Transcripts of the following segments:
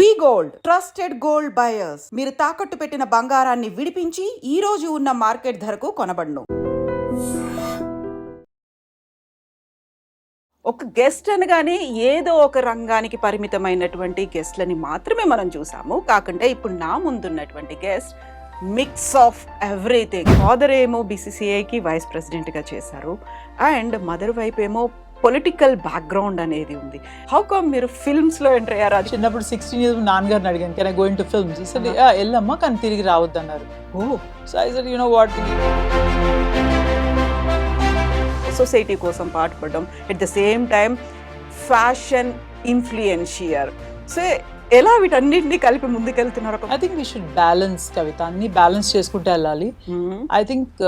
వి gold trusted gold buyers. మీరు తాకట్టు పెట్టిన బంగారాన్ని విడిపించి ఈ రోజు ఉన్న మార్కెట్ ధరకు కొనబడును. ఒక గెస్ట్ అనగానే ఏదో ఒక రంగానికి పరిమితమైనటువంటి గెస్ట్లని మాత్రమే మనం చూసాము. కాకుండా ఇప్పుడు నా ముందున్నటువంటి guest mix of everything. Father ఏమో బీసీసీఐకి వైస్ ప్రెసిడెంట్గా చేశారు అండ్ మదర్ వైపు ఏమో పొలిటికల్ బ్యాక్గ్రౌండ్ అనేది ఉంది. హౌ కమ్ మీరు ఫిల్మ్స్ లో ఎంటర్ అయ్యారు? చిన్నప్పుడు 16 years నాన్నగారిని అడిగాను, can I go into films? He said వెళ్ళమ్మా కానీ తిరిగి రావద్దు అన్నారు. So I said you know what, society కోసం పాటుపడడం, at the same time fashion influencer. So ఎలా వీటన్నిటిని కలిపి ముందుకెళ్తున్నారు? I think we should balance Kavita, అన్ని బ్యాలెన్స్ చేసుకుంటూ వెళ్ళాలి. ఐ థింక్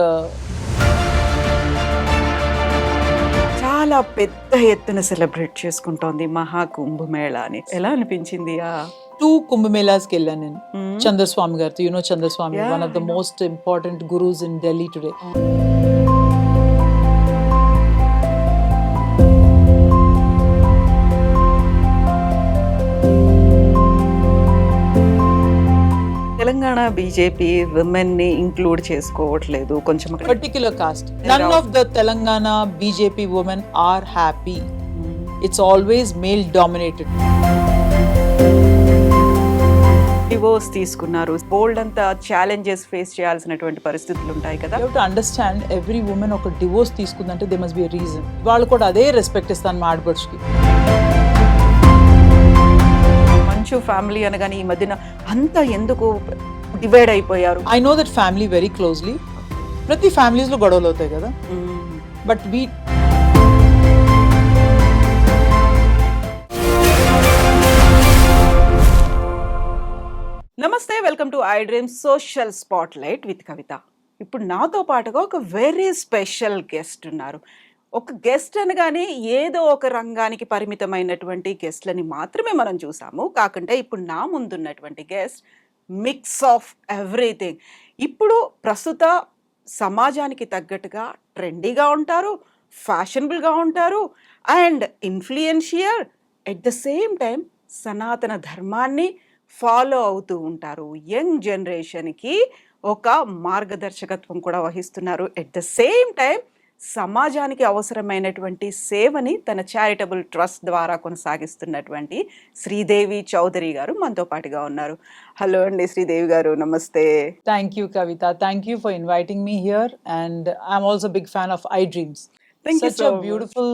చాలా పెద్ద ఎత్తున సెలబ్రేట్ చేసుకుంటోంది మహాకుంభమేళా అని. ఎలా అనిపించింది? 2 కుంభమేళాస్కి వెళ్ళాను నేను చంద్రస్వామి గారితో. You know Chandraswami, one of the most important gurus in Delhi today. Telangana BJP women ని ఇంక్లూడ్ చేసుకోవట్లేదు. కొంచెం particular caste. None of the Telangana BJP women are happy. It's always male dominated. Divorce తీసుకున్నారు, బోల్డ్ అంతా ఛాలెంజెస్ ఫేస్ చేయాల్సినటువంటి పరిస్థితులు ఉంటాయి కదా. You have to understand, every women ఒక డివోర్స్ తీసుకుందంటే they must be a reason. వాళ్ళు కూడా అదే రెస్పెక్ట్ ఇస్తాను మా ఆడపడుచుకి. మంచు ఫ్యామిలీ అనగానే ఈ మధ్యన అంతా ఎందుకు డివైడ్ అయిపోయారు? I know that family very closely. ప్రతి ఫ్యామిలీస్ లో గొడవలు అవుతాయి కదా, బట్ వీ నమస్తే, welcome to I dream social spotlight with Kavita. ఇప్పుడు నాతో పాటుగా ఒక వెరీ స్పెషల్ గెస్ట్ ఉన్నారు. ఒక గెస్ట్ అనగానే ఏదో ఒక రంగానికి పరిమితమైనటువంటి గెస్ట్లని మాత్రమే మనం చూసాము. కాకుండా ఇప్పుడు నా ముందున్నటువంటి గెస్ట్ మిక్స్ ఆఫ్ ఎవ్రీథింగ్. ఇప్పుడు ప్రస్తుత సమాజానికి తగ్గట్టుగా ట్రెండీగా ఉంటారు, ఫ్యాషనబుల్గా ఉంటారు and influencer. At the same time Sanatana ధర్మాన్ని ఫాలో అవుతూ ఉంటారు. యంగ్ జనరేషన్కి ఒక మార్గదర్శకత్వం కూడా వహిస్తున్నారు. ఎట్ ద సేమ్ టైం సమాజానికి అవసరమైనటువంటి సేవని తన చారిటబుల్ ట్రస్ట్ ద్వారా కొనసాగిస్తున్నటువంటి శ్రీదేవి చౌదరి గారు మనతో పాటుగా ఉన్నారు. హలో అండి శ్రీదేవి గారు, నమస్తే. Thank you Kavitha, thank you for inviting me here and I'm also big fan of I dreams. Such a beautiful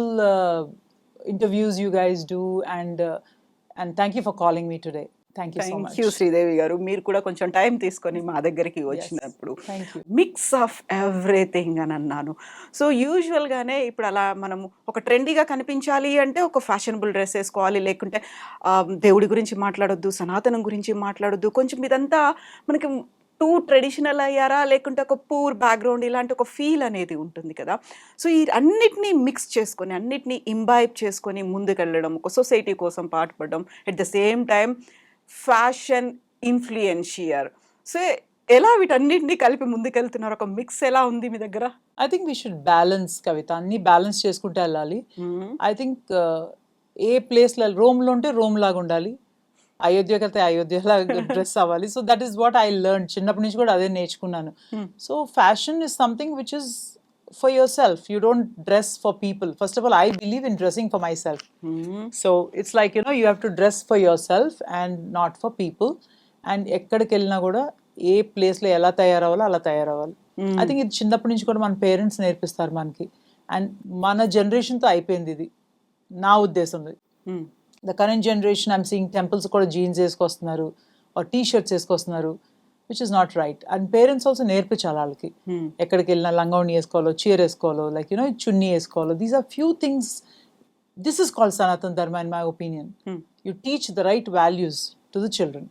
interviews you guys do and thank you for calling me today. Thank you so much. Thank you Sridevi గారు, మీరు కూడా కొంచెం time తీసుకొని మా దగ్గరికి వచ్చినప్పుడు. Mix of everything అని అన్నాను. సో యూజువల్గానే ఇప్పుడు అలా మనము ఒక ట్రెండీగా కనిపించాలి అంటే ఒక ఫ్యాషనబుల్ డ్రెస్ వేసుకోవాలి, లేకుంటే దేవుడి గురించి మాట్లాడొద్దు, సనాతనం గురించి మాట్లాడొద్దు. కొంచెం ఇదంతా మనకి టూ ట్రెడిషనల్ అయ్యారా, లేకుంటే ఒక పూర్ బ్యాక్గ్రౌండ్, ఇలాంటి ఒక ఫీల్ అనేది ఉంటుంది కదా. సో ఈ అన్నిటినీ మిక్స్ చేసుకొని, అన్నిటినీ ఇంబైబ్ చేసుకొని ముందుకెళ్ళడం, ఒక సొసైటీ కోసం పాటుపడడం, at the same time fashion influencer. So ఎలా వీటన్నిటిని కలిపి ముందుకెళ్తున్నారు? ఒక మిక్స్ ఎలా ఉంది మీ దగ్గర? I think we should balance Kavita, అన్ని బ్యాలెన్స్ చేసుకుంటూ వెళ్ళాలి. ఐ థింక్ ఏ ప్లేస్లో రోమ్లో ఉంటే రోమ్ లాగా ఉండాలి, అయోధ్యకి అయితే అయోధ్యలాగా డ్రెస్ అవ్వాలి. So that is what I learn. చిన్నప్పటి నుంచి కూడా అదే నేర్చుకున్నాను. So fashion is something which is for yourself. You don't dress for people. First of all, I believe in dressing for myself. So it's like, you know, you have to dress for yourself and not for people. And ఎక్కడికి వెళ్ళినా కూడా ఏ ప్లేస్లో ఎలా తయారవ్వాలో అలా తయారవ్వాలి. I think ఇది చిన్నప్పటి నుంచి కూడా మన పేరెంట్స్ నేర్పిస్తారు మనకి. అండ్ మన జనరేషన్తో అయిపోయింది ఇది, నా ఉద్దేశం. The current generation I'm seeing temples కూడా జీన్స్ వేసుకొస్తున్నారు, టీ షర్ట్స్ వేసుకొస్తున్నారు, which is not right. And parents also నేర్పించాలి వాళ్ళకి. ఎక్కడికి వెళ్ళినా లంగావణి వేసుకోవాలో, చీర వేసుకోవాలో, లైక్ యూనో చున్నీ వేసుకోవాలో. These are few things. This is called Sanatana Dharma in my opinion. You teach the right values to the children.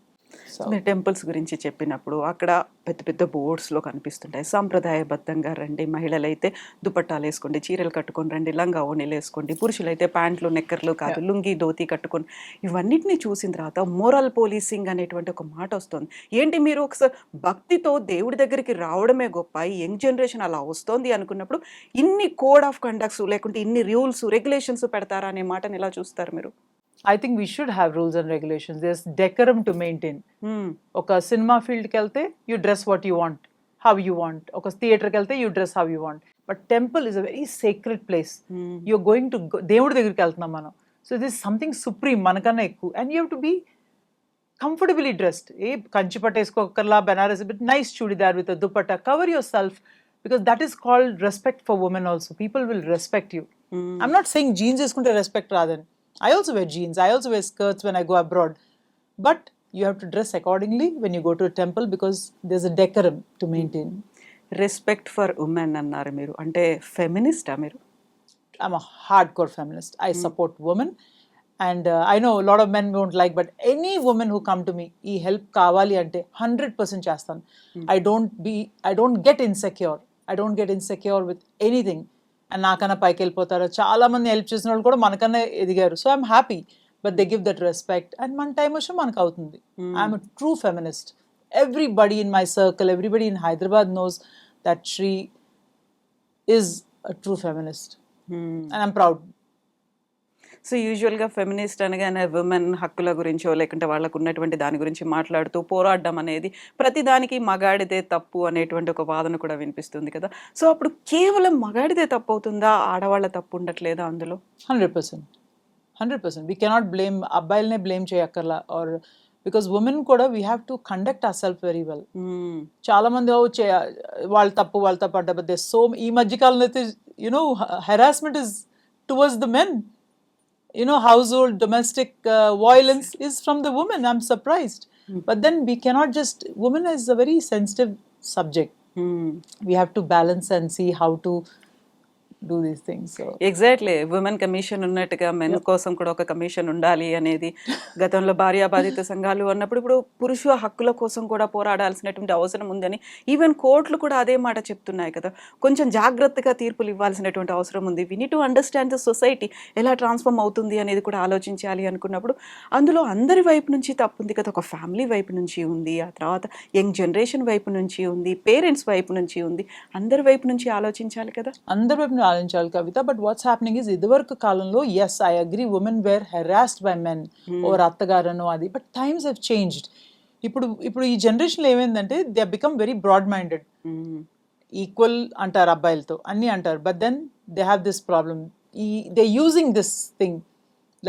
మీరు టెంపుల్స్ గురించి చెప్పినప్పుడు అక్కడ పెద్ద పెద్ద బోర్డ్స్లో కనిపిస్తుంటాయి, సాంప్రదాయబద్ధంగా రండి, మహిళలైతే దుపట్టాలు వేసుకోండి, చీరలు కట్టుకొని రండి, లంగా ఓణీలు వేసుకోండి, పురుషులైతే ప్యాంట్లు నెక్కర్లు కాదు, లుంగి ధోతి కట్టుకొని. ఇవన్నిటిని చూసిన తర్వాత మోరల్ పోలీసింగ్ అనేటువంటి ఒక మాట వస్తుంది. ఏంటి మీరు ఒకసారి భక్తితో దేవుడి దగ్గరికి రావడమే గొప్ప, ఈ యంగ్ జనరేషన్ అలా వస్తుంది అనుకున్నప్పుడు ఇన్ని కోడ్ ఆఫ్ కండక్ట్స్ లేకుంటే ఇన్ని రూల్స్ రెగ్యులేషన్స్ పెడతారా అనే మాటని ఎలా చూస్తారు మీరు? I think we should have rules and regulations. There's decorum to maintain. ఒక సినిమా ఫీల్డ్కి వెళ్తే you dress what you want, how you want. ఒక థియేటర్కి వెళ్తే you dress how you want. But temple is a very secret place. You're going to దేవుడి దగ్గరికి వెళ్తున్నాం మనం. సో దిస్ సంథింగ్ సుప్రీం, మనకన్నా ఎక్కువ. And you have to be comfortably dressed. ఏ కంచి పట్టు వేసుకోకర్లా, Banaras, but nice churidar with dupatta. Cover your self, because that is called respect for women also. People will respect you. I'm not saying jeans eskunte respect radan. I also wear jeans, I also wear skirts when I go abroad, but you have to dress accordingly when you go to a temple, because there's a decorum to maintain. Respect for women అన్నారు మీరు, అంటే ఫెమినిస్టా మీరు? I'm a hardcore feminist. I support women, and I know a lot of men won't like, but any woman who come to me, ee help kavali ante 100% chestanu. I don't get insecure. I don't get insecure with anything. And నాకన్నా పైకి వెళ్ళిపోతారు. చాలా మంది help చేసిన వాళ్ళు కూడా మనకన్నా ఎదిగారు. So I'm happy, but they give that respect. And మన టైం వచ్చి మనకు అవుతుంది. I'm a true feminist. Everybody in my circle, everybody in Hyderabad knows that Shri is a true feminist. And I'm proud. So యూజువల్గా feminist అనగానే women హక్కుల గురించో లేకుంటే వాళ్ళకు ఉన్నటువంటి దాని గురించి మాట్లాడుతూ పోరాడడం అనేది ప్రతిదానికి మగాడిదే తప్పు అనేటువంటి ఒక వాదన కూడా వినిపిస్తుంది కదా. సో అప్పుడు కేవలం మగాడిదే తప్పు అవుతుందా, ఆడవాళ్ళ తప్పు ఉండట్లేదా అందులో? 100%. We cannot blame, అబ్బాయిలనే బ్లేమ్ చేయక్కర్లా. ఆర్ బికాస్ ఉమెన్ కూడా we have to conduct our self very well. చాలా మంది వాళ్ళు తప్పు అంటారు. బట్ దే సో ఈ మధ్యకాలంలో అయితే you know harassment is towards the men. Household domestic violence is from the woman. I'm surprised. But then we cannot just, women is a very sensitive subject. We have to balance and see how to do these things. So exactly, women commission ఉన్నట్టుగా men కోసం కూడా ఒక commission ఉండాలి అనేది గతంలో భార్యాబాధిత సంఘాలు అన్నప్పుడు ఇప్పుడు పురుష హక్కుల కోసం కూడా పోరాడాల్సినటువంటి అవసరం ఉందని ఈవెన్ కోర్టులు కూడా అదే మాట చెప్తున్నాయి కదా. కొంచెం జాగ్రత్తగా తీర్పులు ఇవ్వాల్సినటువంటి అవసరం ఉంది. We need to understand the society ఎలా ట్రాన్స్ఫార్మ్ అవుతుంది అనేది కూడా ఆలోచించాలి అనుకున్నప్పుడు అందులో అందరి వైపు నుంచి తప్పు ఉంది కదా. ఒక ఫ్యామిలీ వైపు నుంచి ఉంది, ఆ తర్వాత యంగ్ జనరేషన్ వైపు నుంచి ఉంది, పేరెంట్స్ వైపు నుంచి ఉంది, అందరి వైపు నుంచి ఆలోచించాలి కదా. అందరి వైపు ఆలోచించాలి Kavita. But what's happening is, ఇదివరకు కాలంలో yes I agree women were harassed by men or అత్తగారను అది. But times have changed. ఇప్పుడు ఈ జనరేషన్లో ఏమైందంటే they become very broad minded. Equal అంటారు అబ్బాయిలతో, అన్నీ అంటారు. But then they have this problem. They using this thing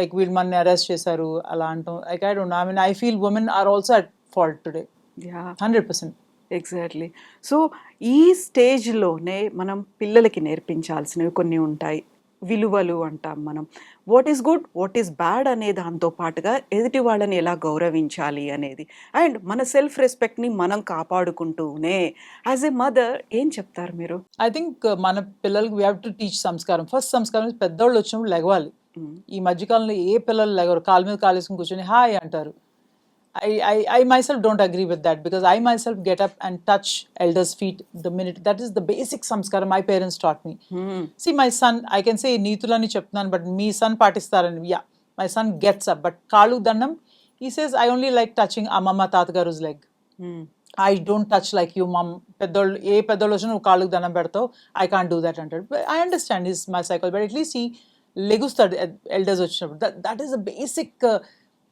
like వీళ్ళు మనని అరెస్ట్ చేశారు అలా అంటాం. Like I don't know, I mean I feel women are also at fault today. 100%. Exactly. So ఈ స్టేజ్లోనే మనం పిల్లలకి నేర్పించాల్సినవి కొన్ని ఉంటాయి. విలువలు అంటాం మనం. What is good, what is bad అనే దాంతో పాటుగా ఎదుటి వాళ్ళని ఎలా గౌరవించాలి అనేది, అండ్ మన సెల్ఫ్ రెస్పెక్ట్ని మనం కాపాడుకుంటూనే యాజ్ ఎ మదర్ ఏం చెప్తారు మీరు? ఐ థింక్ మన పిల్లలకి వీ హ్యావ్ టు టీచ్ సంస్కారం. ఫస్ట్ సంస్కారం పెద్దవాళ్ళు వచ్చినప్పుడు లెగవాలి. ఈ మధ్యకాలంలో ఏ పిల్లలు లెగరు, కాలు మీద కాలు వేసుకుని కూర్చొని హాయ్ అంటారు. I myself don't agree with that, because I myself get up and touch elders' feet the minute. That is the basic samskara my parents taught me. See, my son, I can say neetulani cheptunanu, but me son patistarani. Yeah, my son gets up, but kaalu dannam, he says I only like touching amama tatagaru's leg. I don't touch like you, mom. Peddolu వచ్చి నువ్వు కాళ్ళకు దండం పెడతావు, I can't do that అంటాడు. I understand his my cycle, but at least he లెగుస్తాడు elders వచ్చినప్పుడు. That is a basic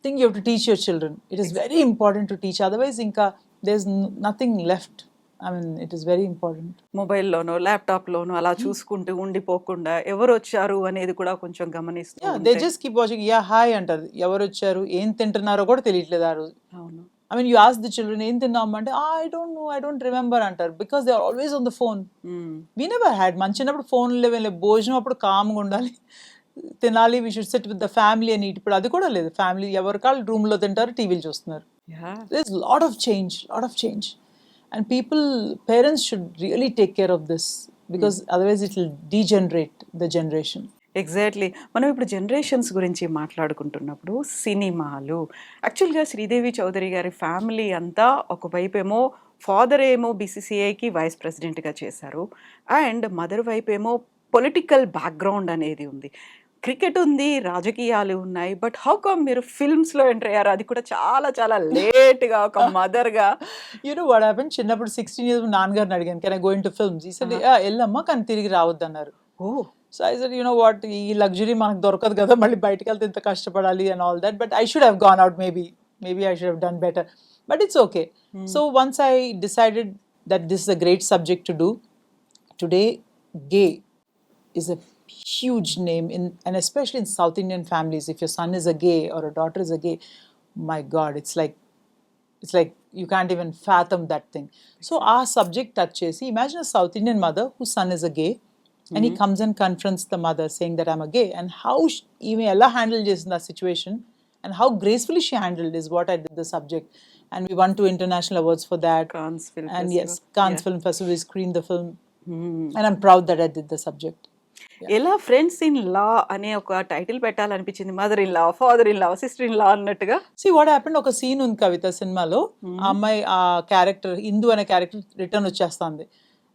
thing you have to teach your children. It is very important to teach, otherwise inka there's nothing left. I mean, it is very important. మొబైల్లోనో ల్యాప్టాప్లోనో అలా చూసుకుంటూ ఉండిపోకుండా ఎవరు వచ్చారు అనేది కూడా కొంచెం గమనిస్తూ they just keep watching. Yeah, hi అంటారు. ఎవరు వచ్చారు, ఏం తింటున్నారో కూడా తెలియట్లేదు ఆ రోజు. అవును. I mean, you ask the children, ఏం తిన్నాం అంటే I don't know, I don't remember అంటారు, because they are always on the phone. We never had, మన చిన్నప్పుడు ఫోన్ లేవే, భోజనం అప్పుడు కామ్గా ఉండాలి, తినాలి, we should SIT with the family అని. ఇప్పుడు అది కూడా లేదు. ఫ్యామిలీ ఎవరి కాళ్ళు రూమ్లో తింటారు, టీవీలు చూస్తున్నారు. There is lot of change and parents should really take care of this, because otherwise it will degenerate the generation. Exactly. మనం ఇప్పుడు జనరేషన్స్ గురించి మాట్లాడుకుంటున్నప్పుడు సినిమాలు, యాక్చువల్గా శ్రీదేవి చౌదరి గారి ఫ్యామిలీ అంతా ఒకవైపు ఏమో ఫాదర్ ఏమో బీసీసీఐకి వైస్ ప్రెసిడెంట్గా చేశారు, అండ్ మదర్ వైపు ఏమో పొలిటికల్ బ్యాక్గ్రౌండ్ అనేది ఉంది, క్రికెట్ ఉంది, రాజకీయాలు ఉన్నాయి. బట్ హౌ కమ్ మీరు ఫిల్మ్స్లో ఎంటర్ అయ్యారు, అది కూడా చాలా చాలా లేట్గా ఒక మదర్గా? వాట్ హ్యాపెన్, చిన్నప్పుడు 16 years నాన్నగారిని అడిగాను, can I go into films? He said వెళ్ళమ్మా కానీ తిరిగి రావద్దన్నారు. So I said, you know what, ఈ luxury మనకు దొరకదు కదా, మళ్ళీ బయటకు వెళ్తే ఇంత కష్టపడాలి and all that. But I should have gone out maybe. Maybe I should have done better. But it's okay. So once I decided that this is a great subject to do, today gay is a huge name in, and especially in South Indian families. If your son is a gay or a daughter is a gay, my God, it's like you can't even fathom that thing. So our subject touches. Imagine a South Indian mother whose son is a gay, and he comes and confronts the mother saying that I'm a gay, and how even Ella handled this in that situation, and how gracefully she handled is what I did the subject, and we won 2 international awards for that. Cannes Film And Festival. yes, Cannes Film Festival, we screened the film, and I'm proud that I did the subject. ఎలా friends in law అనే ఒక title పెట్టాలనిపించింది? Mother in law, father in law, sister in law అన్నట్టుగా. See what happened, ఒక scene ఉంది కవిత సినిమాలో, ఆ అమ్మాయి ఆ క్యారెక్టర్ ఇందు అనే క్యారెక్టర్ రిటర్న్ వచ్చేస్తుంది.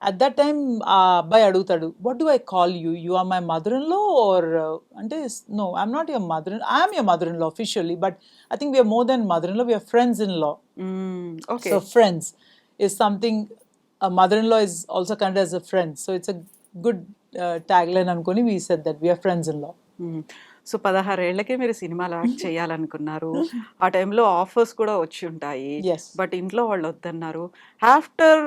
అట్ దట్ టైమ్ ఆ అబ్బాయి అడుగుతాడు, what do I call you, you are my mother in law or అంటే, no I'm not your mother, I'm your mother in law officially, but I think we are more than mother in law, we are friends in law. Okay. So friends is something, a mother-in-law is also considered as a friend. So it's a good tagline అనుకొని we said that we are friends in law. So 16 ఏళ్లకే మీరు సినిమాలో act చేయాలనుకున్నారు. ఆ టైంలో offers కూడా వచ్చి ఉంటాయి. Yes. But ఇంట్లో వాళ్ళు వద్దన్నారు. ఆఫ్టర్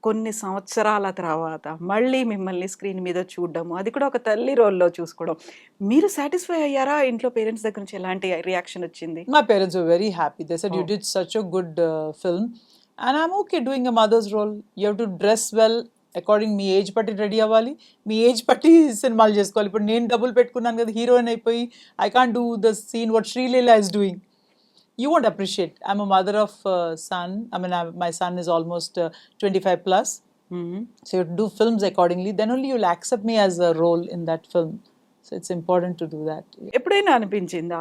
కొన్ని సంవత్సరాల తర్వాత మళ్ళీ మిమ్మల్ని స్క్రీన్ మీద చూడడము, అది కూడా ఒక తల్లి రోల్లో చూసుకోవడం, మీరు సాటిస్ఫై అయ్యారా? ఇంట్లో పేరెంట్స్ దగ్గర నుంచి ఎలాంటి రియాక్షన్ వచ్చింది? My parents were very happy. They said, you did such a good film, and I'm okay doing a mother's role. You have to dress well according me age పట్టి ready అవ్వాలి, మీ age పట్టి సినిమాలు చేసుకోవాలి. ఇప్పుడు నేను డబ్బులు పెట్టుకున్నాను కదా, హీరోయిన్ అయిపోయి I can't do the scene what Sreeleela is doing. You won't appreciate. I'm a mother of son. I mean, my son is almost 25 plus. So you have to do films accordingly. Then only you'll accept me as a role in that film. So it's important to do that. ఎప్పుడైనా అనిపించిందా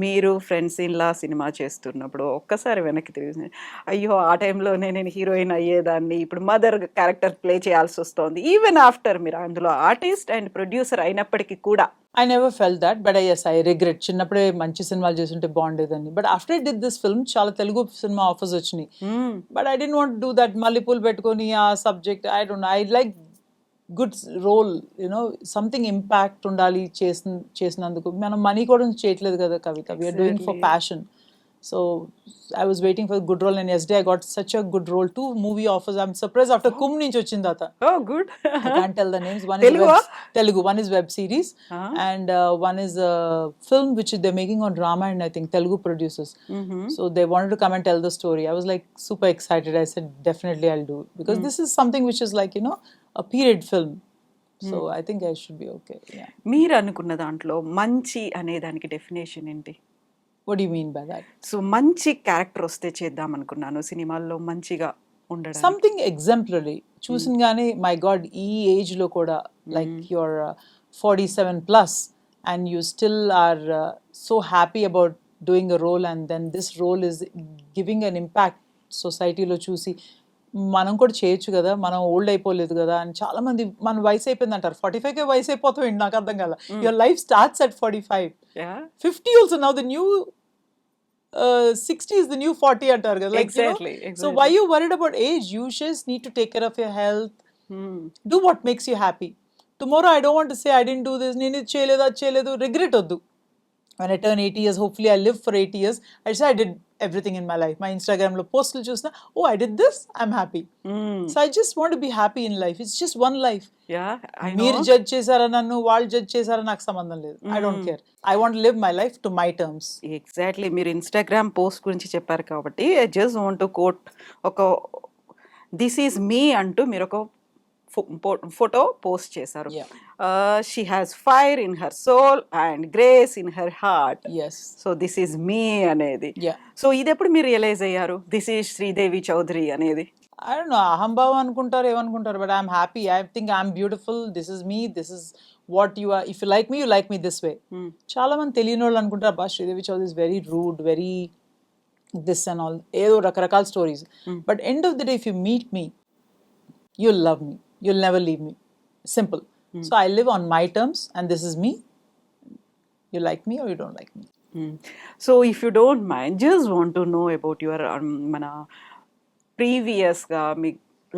మీరు friends in-law cinema చేస్తున్నప్పుడు ఒక్కసారి వెనక్కి తిరిగి, అయ్యో ఆ టైంలోనే నేను హీరోయిన్ అయ్యేదాన్ని, ఇప్పుడు మదర్ క్యారెక్టర్ ప్లే చేయాల్సి వస్తుంది, ఈవెన్ ఆఫ్టర్ మీరు అందులో ఆర్టిస్ట్ అండ్ ప్రొడ్యూసర్ అయినప్పటికీ కూడా? I never felt that, but yes, I regret. చిన్నప్పుడే మంచి సినిమాలు చేస్తుంటే బాగుండేదని. But after I did this film చాలా తెలుగు సినిమా ఆఫర్స్ వచ్చినాయి. But I don't want do that మల్లెపూలు పెట్టుకొని ఆ subject. I don't know, I like good role, you know, something impact ఉండాలి చేసినందుకు. మనం మనీ కూడా చేయట్లేదు కదా Kavita, we are doing for passion. So I was waiting for a good role, and yesterday I got such a good role. 2 movie offers. I'm surprised after Kumbh నుంచి వచ్చింది అత. Oh, good. I can't tell the names. One Telugu? is Telugu. One is web series, and one is a film which they're making on Drama, and I think Telugu producers. So they wanted to come and tell the story. I was like super excited. I said definitely I'll do it, because this is something which is like, you know, a period film. So I think I should be okay. Yeah. మీరు అనుకున్న దాంట్లో మంచి అనే దానికి definition ఏంటి? What do you mean by that? So మంచి character వస్తే చేద్దాం అనుకున్నాను సినిమాల్లో, మంచిగా ఉండడం. సంథింగ్ ఎగ్జాంపులరీ చూసినగానే, మై గాడ్, ఈ ఏజ్ లో కూడా like your 47 plus and you still are so happy about doing a role, and then this role is giving an impact సొసైటీలో చూసి మనం కూడా చేయొచ్చు కదా, మనం ఓల్డ్ అయిపోలేదు కదా అని చాలా మంది, మన వయసు అయిపోయింది అంటారు. 45కే వయసు అయిపోతాం, నాకు అర్థం కదా. Your life starts at 45. 50 also now, the new 60 is the new 40 అంటారు కదా. Like, exactly, you know, exactly. So why you worried about age? You just need to take care of your health. Do what makes you happy. Tomorrow I don't want to say I didn't do this, నేను ఇది చేయలేదు, అది చేయలేదు, regret వద్దు. When I turn 80 years, hopefully I live for 80 years, I say I did everything in my life. My Instagram lo postlu chusna, oh, I did this, I'm happy. So I just want to be happy in life. It's just one life. Yeah, I know. మీరు judge చేశారా నన్ను, వాళ్ళు judge చేశారా, నాకు సంబంధం లేదు. I don't care. I want to live my life to my terms. Exactly. మీరు Instagram post గురించి చెప్పారు కాబట్టి I just want to quote ఒక దిస్ ఈజ్ మీ అంటూ మీరు ఒక ఫోటో పోస్ట్ చేశారు. She has fire in her soul and grace in her heart. Yes. So this is me అనేది. Yeah. సో ఇది ఎప్పుడు మీరు రియలైజ్ అయ్యారు దిస్ ఈజ్ శ్రీదేవి చౌదరి అనేది? I don't know, అహంభావం అనుకుంటారు, ఏమనుకుంటారు, but I'm happy. I think I'm beautiful. This is me. This is what you are. If you like me, you like me this way. చాలా మంది తెలియని వాళ్ళు అనుకుంటారు, బా Sridevi Chowdary is very rude, very this and all, ఏదో రకరకాల stories. But end of the day, if you meet me, you'll love me. You'll never leave me. Simple. So I live on my terms, and this is me. You like me or you don't like me. So if you don't mind, just want to know about your మన ప్రీవియస్గా మీ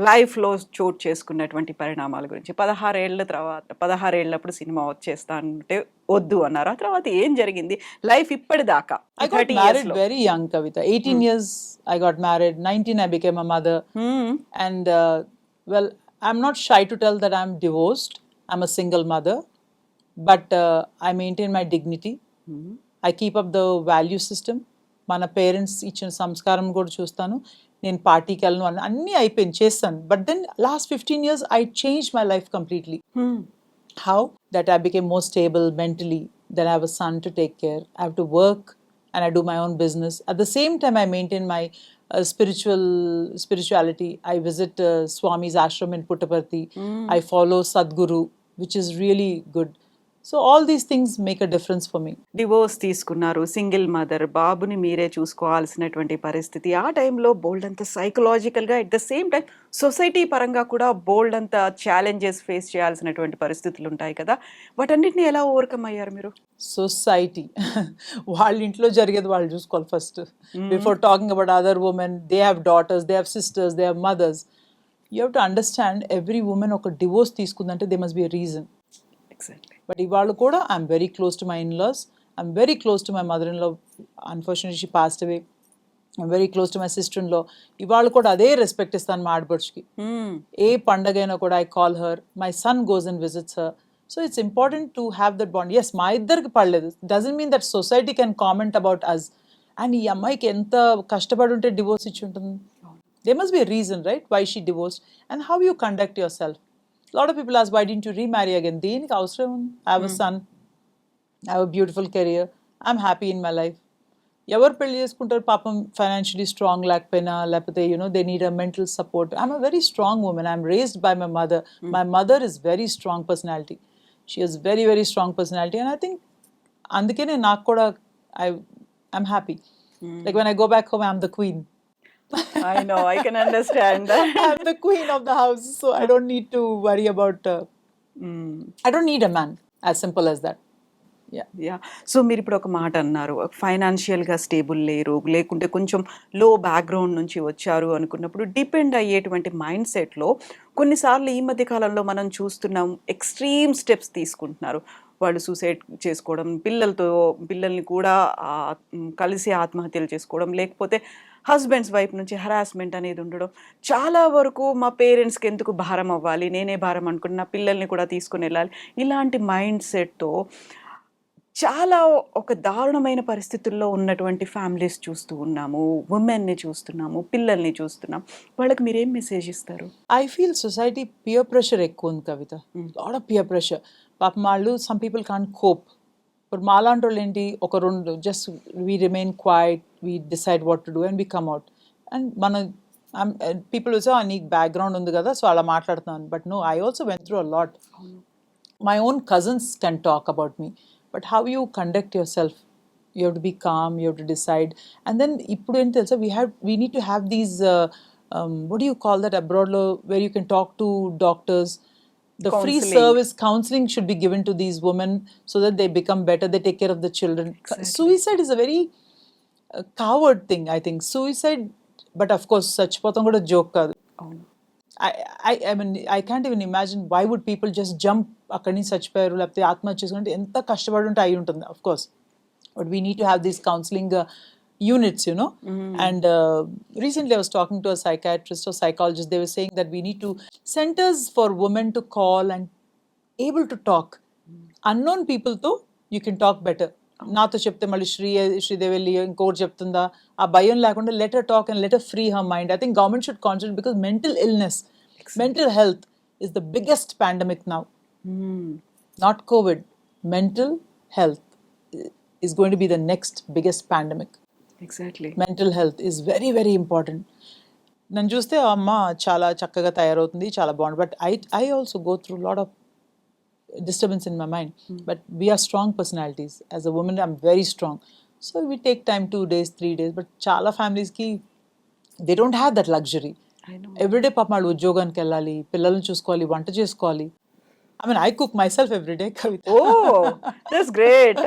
లైఫ్లో చోటు చేసుకున్నటువంటి పరిణామాల గురించి 16 ఏళ్ల తర్వాత 16 ఏళ్ళప్పుడు cinema వచ్చేస్తా అంటే వద్దు అన్నారు. ఆ తర్వాత ఏం జరిగింది లైఫ్ ఇప్పటిదాకా I got 30 married yearsలో? very young, Kavita. 18 years I got married. 19 I became a mother. And well, I'm not shy to tell that I'm divorced. I'm a single mother. But I maintain my dignity. I keep up the value system. మన parents ఇచ్చిన సంస్కారం కూడా చూస్తాను. నేను పార్టీకి వెళ్ళను అన్నీ అయిపోయింది చేస్తాను. But then last 15 years I changed my life completely. How? That I became more stable mentally. Then I have a son to take care. I have to work and I do my own business. At the same time, I maintain my spirituality. I visit Swami's ashram in Puttaparthi. I follow Sadhguru, which is really good. So all these things make a difference for me. Divorce తీసుకున్నారు, single mother, బాబుని మీరే చూసుకోవాల్సినటువంటి పరిస్థితి. ఆ టైంలో బోల్డ్ అంత సైకలాజికల్గా at the same time society పరంగా కూడా బోల్డ్ అంత ఛాలెంజెస్ ఫేస్ చేయాల్సినటువంటి పరిస్థితులు ఉంటాయి కదా, వాటన్నిటిని ఎలా ఓవర్కమ్ అయ్యారు మీరు? సొసైటీ వాళ్ళ ఇంట్లో జరిగేది వాళ్ళు చూసుకోవాలి first before talking about other women. They have daughters, they have sisters, they have mothers. You have to understand every women ఒక డివోర్స్ తీసుకుందంటే they must be a reason. Exactly. But ఇవాళ కూడా I'm very close to my in laws. I'm very close to my mother in law. Unfortunately she passed away. I'm very close to my sister in law. ఇవాళ కూడా అదే respect ఇస్తాను మా ఆడపడుచుకి. ఏ పండగైనా కూడా I call her. My son goes and visits her. So it's important to have that bond. Yes, మా ఇద్దరికి పడలేదు. Doesn't mean that society can comment about us. And ఈ అమ్మాయికి ఎంత కష్టపడి ఉంటే డివోర్స్ ఇచ్చి ఉంటుంది. They must be a reason, right, why she divorced and how you conduct your self. Lot of people ask why didn't you remarry again. దేనికి అవసరం ఉంది? I have a son, I have a beautiful career, I'm happy in my life. ఎవరు పెళ్లి చేసుకుంటారు పాపం financially strong లేకపోయినా, లేకపోతే they need a mental support. I'm a very strong women. I'm raised by my mother. My mother is very strong personality. She has very very strong personality. And I think అందుకనే నాకు కూడా I'm happy. Like when I go back home I'm the queen. I know, I can understand that. I'm the queen of the house, so I don't need to worry about. I don't need a man. As simple as that. Yeah. So మీరు ఇప్పుడు ఒక మాట అన్నారు, ఫైనాన్షియల్గా stable లేరు, లేకుంటే కొంచెం లో బ్యాక్గ్రౌండ్ నుంచి వచ్చారు అనుకున్నప్పుడు డిపెండ్ అయ్యేటువంటి మైండ్ సెట్లో కొన్నిసార్లు ఈ మధ్య కాలంలో మనం చూస్తున్నాం ఎక్స్ట్రీమ్ స్టెప్స్ తీసుకుంటున్నారు. వాళ్ళు సూసైడ్ చేసుకోవడం, పిల్లల్ని కూడా కలిసి ఆత్మహత్యలు చేసుకోవడం, లేకపోతే హస్బెండ్స్ వైపు నుంచి హరాస్మెంట్ అనేది ఉండడం. చాలా వరకు మా పేరెంట్స్కి ఎందుకు భారం అవ్వాలి, నేనే భారం అనుకున్న పిల్లల్ని కూడా తీసుకుని వెళ్ళాలి, ఇలాంటి మైండ్ సెట్తో చాలా ఒక దారుణమైన పరిస్థితుల్లో ఉన్నటువంటి ఫ్యామిలీస్ చూస్తూ ఉన్నాము, ఉమెన్ని చూస్తున్నాము, పిల్లల్ని చూస్తున్నాం. వాళ్ళకి మీరేం మెసేజ్ ఇస్తారు? I feel society peer pressure ఎక్కువ ఉంది కవిత. Lot of peer pressure. పాపం వాళ్ళు some people can't cope. ఇప్పుడు మాలాంటి వాళ్ళు ఏంటి, ఒక రెండు just we remain quiet, we decide what to do and we come out. And మన పీపుల్ వచ్చి నీకు బ్యాక్గ్రౌండ్ ఉంది కదా సో అలా మాట్లాడుతున్నాను. But no, I also went through a lot. My own cousins can talk about me, but how you conduct your self, you have to be calm, you have to decide. And then ఇప్పుడు ఏంటి తెలుసా, we need to have these what do you call that abroad lo, where you can talk to doctors. The free service counseling should be given to these women so that they become better, they take care of the children. Exactly. Suicide is a very coward thing, I think. Suicide, but of course చచ్చిపోతాం కూడా joke కాదు. I mean, I can't even imagine why would people just jump అక్కడి నుంచి చచ్చిపోయారు లేకపోతే ఆత్మహత్య చేసుకుంటే ఎంత కష్టపడి ఉంటే అయి ఉంటుంది, of course. But we need to have these counseling units, you know. And recently I was talking to a psychiatrist or psychologist. They were saying that we need to centers for women to call and able to talk. Unknown people తో you can talk better. నాతో చెప్తే మళ్ళీ శ్రీదేవి వెళ్ళి ఇంకోటి చెప్తుందా, ఆ భయం లేకుండా let her talk and let her free her mind. I think government should concentrate because mental illness, mental health is the biggest pandemic now. Not COVID. Mental health is going to be the next biggest pandemic. Exactly. Mental health is very very important. నన్ను చూస్తే అమ్మ చాలా చక్కగా తయారవుతుంది, చాలా బాగుంది. But I also go through lot of disturbance in my mind. But we are strong personalities. As a woman, I'm very strong. So we take time, 2 days, 3 days. But చాలా families ki they don't have that luxury. I know. Every day పాపం వాళ్ళు ఉద్యోగానికి వెళ్ళాలి, పిల్లల్ని చూసుకోవాలి, వంట చేసుకోవాలి. I mean, I cook myself every day, Kavita. Oh, that's great.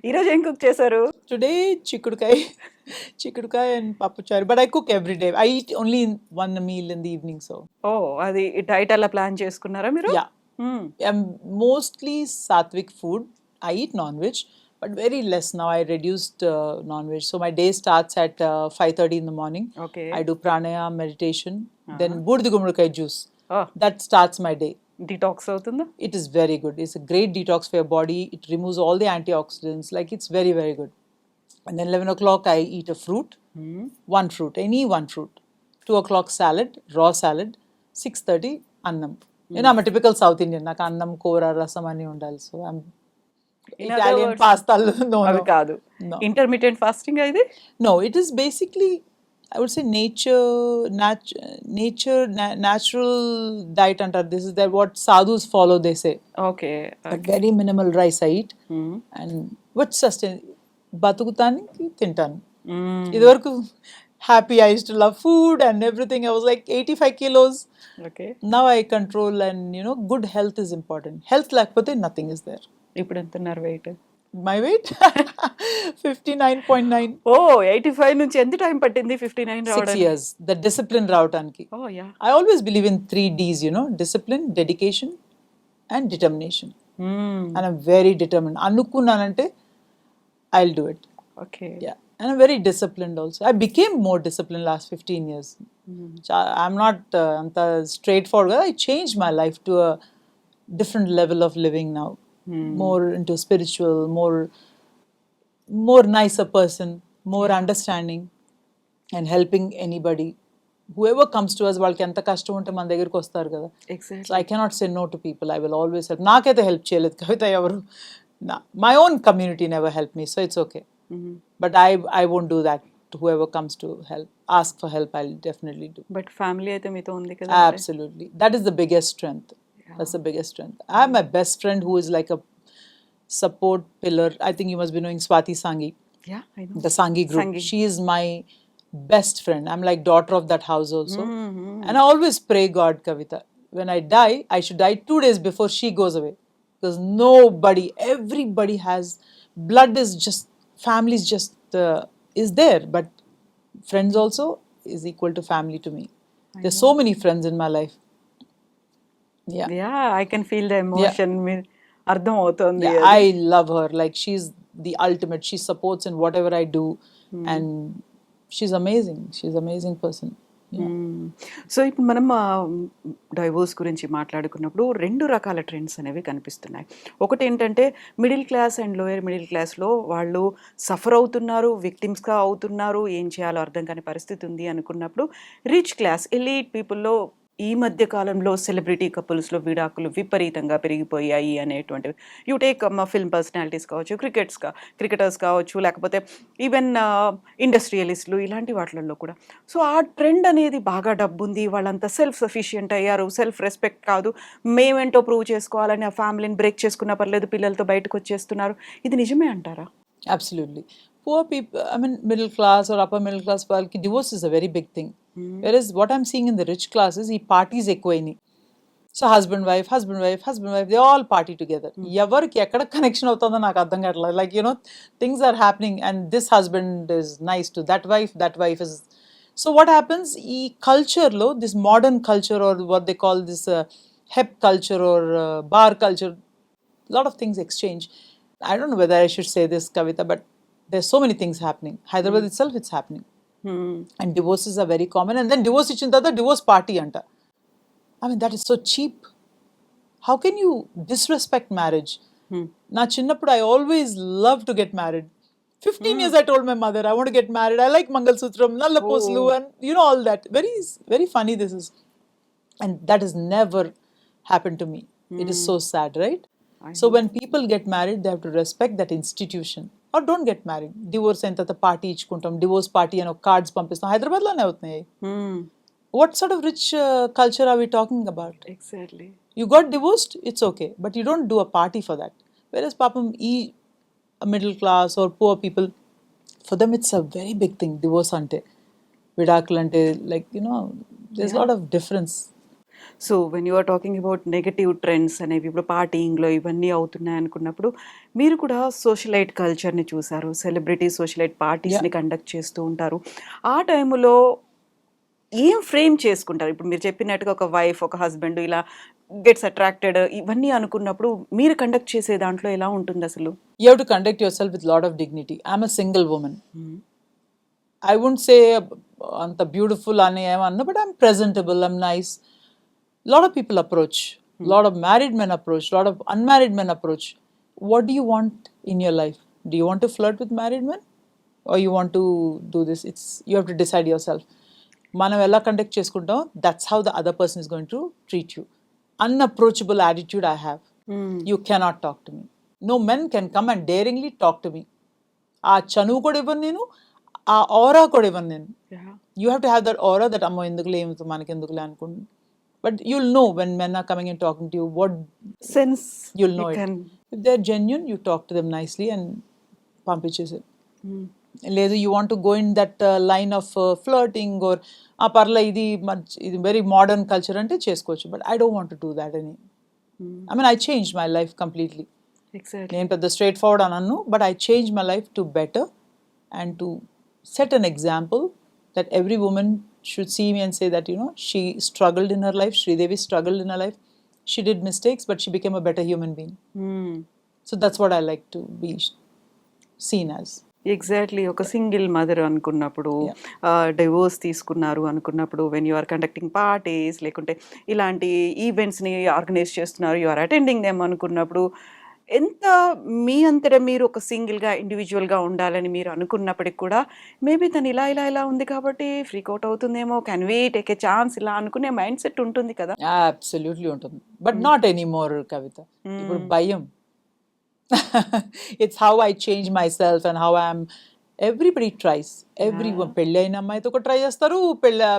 ఈరోజు ఏం కుక్ చేశారు? Today, chikkudukai. Chikudukai and papucharu. But I cook every day. I eat only one meal in the evening. So ఓ అది diet అలా plan చేసుకున్నారా మీరు? yeah, I'm mostly sattvic food. I eat non-veg, but very less now. I reduced non-veg. So my day starts at 5:30 in the morning. Okay. I do pranayama, meditation, then Burdi Gumrukai juice. Oh. That starts my day. Detox అవుతుందా? It is very good. It's a great detox for your body. It removes all the antioxidants. Like it's very, very good. And then 11 o'clock, I eat a fruit, one fruit, any one fruit. 2 o'clock salad, raw salad. 6:30 annam. You know, I'm a typical South Indian. Like annam, kora, rasam ani undali. So I'm In other Italian words, pasta. No, అవి no. కాదు. No. Intermediate fasting ఇది? No, it is basically, I would say natural diet antar. This is that what sadhus follow, they say. Okay. But very minimal rice I eat. And what sustain బతుకుతానికి తింటాను. ఇదివరకు happy, I used to love food and everything. I was like 85 kilos. Okay. Now I control, and good health is important. Health లేకపోతే nothing is there. ఇప్పుడు ఎంత ఉన్నారు wait? My weight 59.9. ఓ 85 నుంచి ఎంత time పట్టింది 59 6 రావడానికి? years. The discipline రావడానికి. ఓ yeah. I always believe in 3 D's, discipline, dedication, and determination. And I'm very determined. అనుకున్నానంటే I'll do it. Okay. Yeah. And I'm very disciplined also. I became more disciplined last 15 years. I'm not anta straightforward. I changed my life to a different level of living now. More into spiritual, more nicer person, more understanding, and helping anybody. Whoever comes to us, వాళ్ళకి ఎంత కష్టం ఉంటే మన దగ్గరికి వస్తారు కదా. Exactly. So I cannot say no to people. I will always help. నాకైతే help చేయలేదు కవిత ఎవరు. My own community never helped me, so it's okay. But I won't do that to whoever comes to help. Ask for help, I'll definitely do. But family అయితే మీతో ఉంది కదా? Absolutely. That is the biggest strength. That's the biggest strength. I have my best friend who is like a support pillar. I think you must be knowing Swati Sanghi, yeah I know. the Sanghi group. Sanghi. She is my best friend. I'm like daughter of that house also. And I always pray God, Kavita, when I die, I should die 2 days before she goes away. Because everybody has, blood is just, family is just, is there. But friends also is equal to family to me. There's so many friends in my life. Yeah. Yeah I can feel the emotion. అర్థం అవుతుంది. Yeah, I love her. Like she's the ultimate. She supports in whatever I do, and she's amazing. She's an amazing person. So ఇప్పుడు మనం divorce గురించి మాట్లాడుకున్నప్పుడు 2 రకాల trends అనేవి కనిపిస్తున్నాయి. ఒకటి ఏంటంటే middle class and lower middle క్లాస్లో వాళ్ళు సఫర్ అవుతున్నారు, విక్టిమ్స్గా అవుతున్నారు, ఏం చేయాలో అర్థం కాని పరిస్థితి ఉంది అనుకున్నప్పుడు రిచ్ క్లాస్ ఎలీట్ పీపుల్లో ఈ మధ్య కాలంలో సెలబ్రిటీ కపుల్స్లో విడాకులు విపరీతంగా పెరిగిపోయాయి అనేటువంటివి. యూ టేక్ ఫిల్మ్ పర్సనాలిటీస్ కావచ్చు, క్రికెటర్స్ కావచ్చు, లేకపోతే ఈవెన్ ఇండస్ట్రియలిస్టులు, ఇలాంటి వాటిల్లో కూడా. సో ఆ ట్రెండ్ అనేది బాగా డబ్బు ఉంది, వాళ్ళంతా సెల్ఫ్ సఫిషియంట్ అయ్యారు, సెల్ఫ్ రెస్పెక్ట్ కాదు, మేమేంటో ప్రూవ్ చేసుకోవాలని ఆ ఫ్యామిలీని బ్రేక్ చేసుకున్నా పర్లేదు, పిల్లలతో బయటకు వచ్చేస్తున్నారు. ఇది నిజమే అంటారా? Absolutely. Poor people, I mean, middle class or upper middle class, divorce is a very big thing. Whereas what I'm seeing in the rich classes, ఈ parties ఎక్కువైనాయి. So husband wife they all party together. ఎవరికి ఎక్కడ connection అవుతుందో నాకు అర్థం కావట్లేదు. Like things are happening and this husband is nice to that wife is. So what happens, ఈ కల్చర్లో this modern culture or what they call this hep culture or bar culture, lot of things exchange. I don't know whether I should say this, Kavita, but there's so many things happening. Hyderabad itself, it's happening. And divorces are very common. And then divorce ichin tarvata divorce party anta. I mean, that is so cheap. How can you disrespect marriage? Na chinnappudu I always loved to get married. 15 years I told my mother, I want to get married. I like Mangal Sutram, Nalla Poslu, and all that. Very, very funny this is. And that has never happened to me. It is so sad, right? So when people get married, they have to respect that institution. Or don't get married. Divorce అయిన తర్వాత party ఇచ్చుకుంటాం, divorce party అని cards పంపిస్తాం. హైదరాబాద్లోనే అవుతున్నాయి. What sort of rich culture are we talking about? Exactly. You got divorced, it's okay. But you don't do a party for that. Whereas papam, middle class or poor people, for them it's a very big thing. Divorce ante, vidakul ante, like, there's a lot of difference. So when you are talking about negative trends అనేవి ఇప్పుడు పార్టీయింగ్లో ఇవన్నీ అవుతున్నాయి అనుకున్నప్పుడు మీరు కూడా socialite కల్చర్ని చూసారు, celebrity socialite పార్టీస్ని conduct చేస్తూ ఉంటారు. ఆ టైంలో ఏం ఫ్రేమ్ చేసుకుంటారు? ఇప్పుడు మీరు చెప్పినట్టుగా ఒక వైఫ్, ఒక హస్బెండ్ ఇలా గెట్స్ అట్రాక్టెడ్ ఇవన్నీ అనుకున్నప్పుడు మీరు కండక్ట్ చేసే దాంట్లో ఎలా ఉంటుంది అసలు? You have to conduct yourself with lot of dignity. I'm a single woman. I wouldn't say anta beautiful ane emanna, but I'm presentable, I'm nice. Lot of people approach, lot of married men approach, lot of unmarried men approach. What do you want in your life? Do you want to flirt with married men, or you want to do this? It's you have to decide yourself. మనం ఎలా conduct చేసుకుంటాం, that's how the other person is going to treat you. Unapproachable attitude I have. You cannot talk to me. No men can come and daringly talk to me. ఆ చనువు కూడా ఇవ్వను నేను, ఆ ఆరా కూడా ఇవ్వను నేను. You have to have that aura that అమ్మో ఎందుకులే ఏమితో మనకి ఎందుకులే అనుకుంటు. But you'll know when men are coming and talking to you, what sense you'll know it. If they're genuine, you talk to them nicely and పంపించేసారు. లేదు you want to go in that line of flirting or ఆ పర్లే ఇది very modern culture అంటే చేసుకోవచ్చు. But I don't want to do that any. I mean, I changed my life completely. Exactly. నేను పెద్ద straightforward అనను, but I change my life to better and to set an example that every woman should see me and say that she struggled in her life, Sridevi struggled in her life, she did mistakes but she became a better human being. So that's what I like to be seen as. Exactly. ఒక single mother అనుకున్నప్పుడు, divorce తీసుకున్నారు అనుకున్నప్పుడు, when you are conducting parties లేకుంటే ఇలాంటి ఈవెంట్స్ని organise చేస్తున్నారు, you are attending them అనుకున్నప్పుడు ఎంత మీ అంతటా మీరు ఒక సింగిల్గా ఇండివిజువల్గా ఉండాలని మీరు అనుకున్నప్పటికి కూడా మేబీ తను ఇలా ఇలా ఇలా ఉంది కాబట్టి ఫ్రీకౌట్ అవుతుందేమో, can we take a chance ఇలా అనుకునే మైండ్ సెట్ ఉంటుంది కదా. అబ్సల్యూట్లీ ఉంటుంది, బట్ నాట్ ఎనీ మోర్ కవిత. ఇప్పుడు భయం. It's how I change myself and how I'm. Everybody tries. Everyone. పెళ్ళి అయిన అమ్మాయితో కూడా ట్రై చేస్తారు,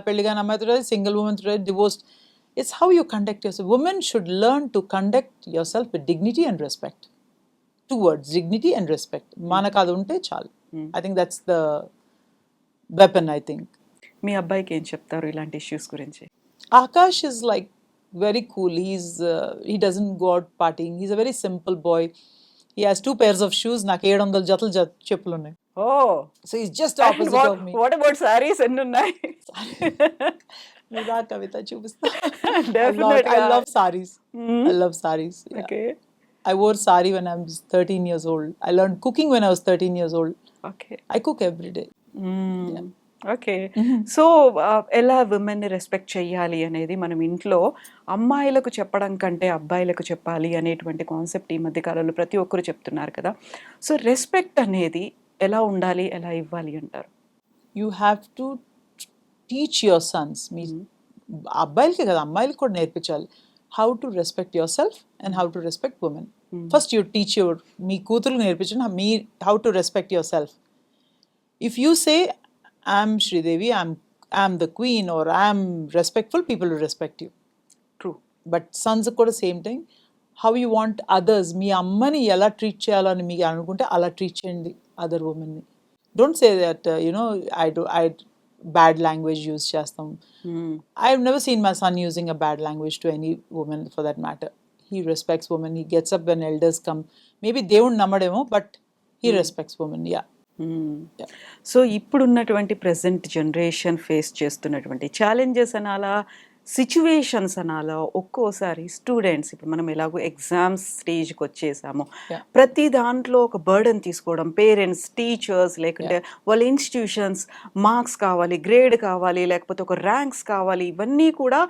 పెళ్ళిగాని అమ్మాయితో try, single women try, divorced. It's how you conduct yourself. Women should learn to conduct yourself with dignity and respect. 2 words, dignity and respect. మనకు అది ఉంటే చాలు. I think that's the weapon, I think. మీ అబ్బాయికి ఏం చెప్తారు ఇలాంటి issues గురించి? Akash is like very cool. He doesn't go out partying. He's a very simple boy. He has 2 pairs of shoes. నాకు 700 జతలు చెప్పులు ఉన్నాయి. ఓ, So he's just opposite of me. What about saris ఎన్ని ఉన్నాయి? Nida Kavita చూపిస్తా. Definitely. I love sarees. I love sarees. Yeah. Okay. I wore sari when I was 13 years old. I learned cooking when I was 13 years old. Okay. I cook every day. Okay. So ఎలా విమెన్ని respect చెయ్యాలి అనేది మనం ఇంట్లో అమ్మాయిలకు చెప్పడం కంటే అబ్బాయిలకు చెప్పాలి అనేటువంటి కాన్సెప్ట్ ఈ మధ్య కాలంలో ప్రతి ఒక్కరు చెప్తున్నారు కదా. సో రెస్పెక్ట్ అనేది ఎలా ఉండాలి, ఎలా ఇవ్వాలి అంటారు? You have to teach your sons. మీ అబ్బాయిలకే కదా, అమ్మాయిలకు కూడా నేర్పించాలి. How to respect yourself and how to respect women. First you teach మీ కూతురు నేర్పించండి how to respect yourself. If you say I'm Sridevi, I'm the queen, or I'm respectful, people will respect you. True. But sons కూడా same thing. How you want others, మీ అమ్మని ఎలా treat చేయాలని మీకు అనుకుంటే అలా ట్రీట్ చేయండి అదర్ ఉమెన్ని. Don't say that I bad language use చేస్తాం. I have never seen my son using a bad language to any woman for that matter. He respects women. He gets up when elders come. Maybe దేవుడు నమ్మడేమో, but he respects women. Yeah. So ఇప్పుడున్నటువంటి present generation face చేస్తున్నటువంటి challenges అనాలా, situations అనాలా, ఒక్కోసారి students ఇప్పుడు మనం ఎలాగో exams స్టేజ్కి వచ్చేసాము, ప్రతి దాంట్లో ఒక బర్డన్ తీసుకోవడం, పేరెంట్స్, టీచర్స్, లేకుంటే వాళ్ళ ఇన్స్టిట్యూషన్స్, మార్క్స్ కావాలి, గ్రేడ్ కావాలి, లేకపోతే ఒక ర్యాంక్స్ కావాలి, ఇవన్నీ కూడా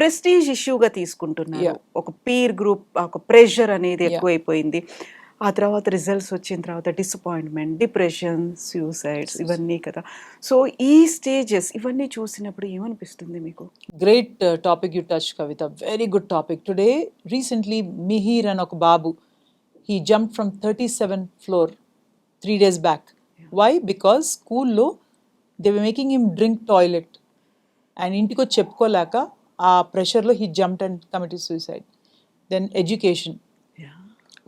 ప్రెస్టీజ్ ఇష్యూగా తీసుకుంటున్నారు. ఒక పీర్ గ్రూప్, ఒక ప్రెషర్ అనేది ఎక్కువైపోయింది. ఆ తర్వాత రిజల్ట్స్ వచ్చిన తర్వాత డిసప్పాయింట్మెంట్, డిప్రెషన్, సూసైడ్స్ ఇవన్నీ కదా. సో ఈ స్టేజెస్ ఇవన్నీ చూసినప్పుడు ఏమనిపిస్తుంది మీకు? Great topic you touched, Kavita. Very good topic. Today, recently, Mihir and ఒక బాబు, he jumped from 37th floor 3 days back. Why? Because school-లో they were making him drink toilet. And ఇంటికి వచ్చి చెప్పుకోలేక ఆ ప్రెషర్లో he jumped and committed suicide. Then education.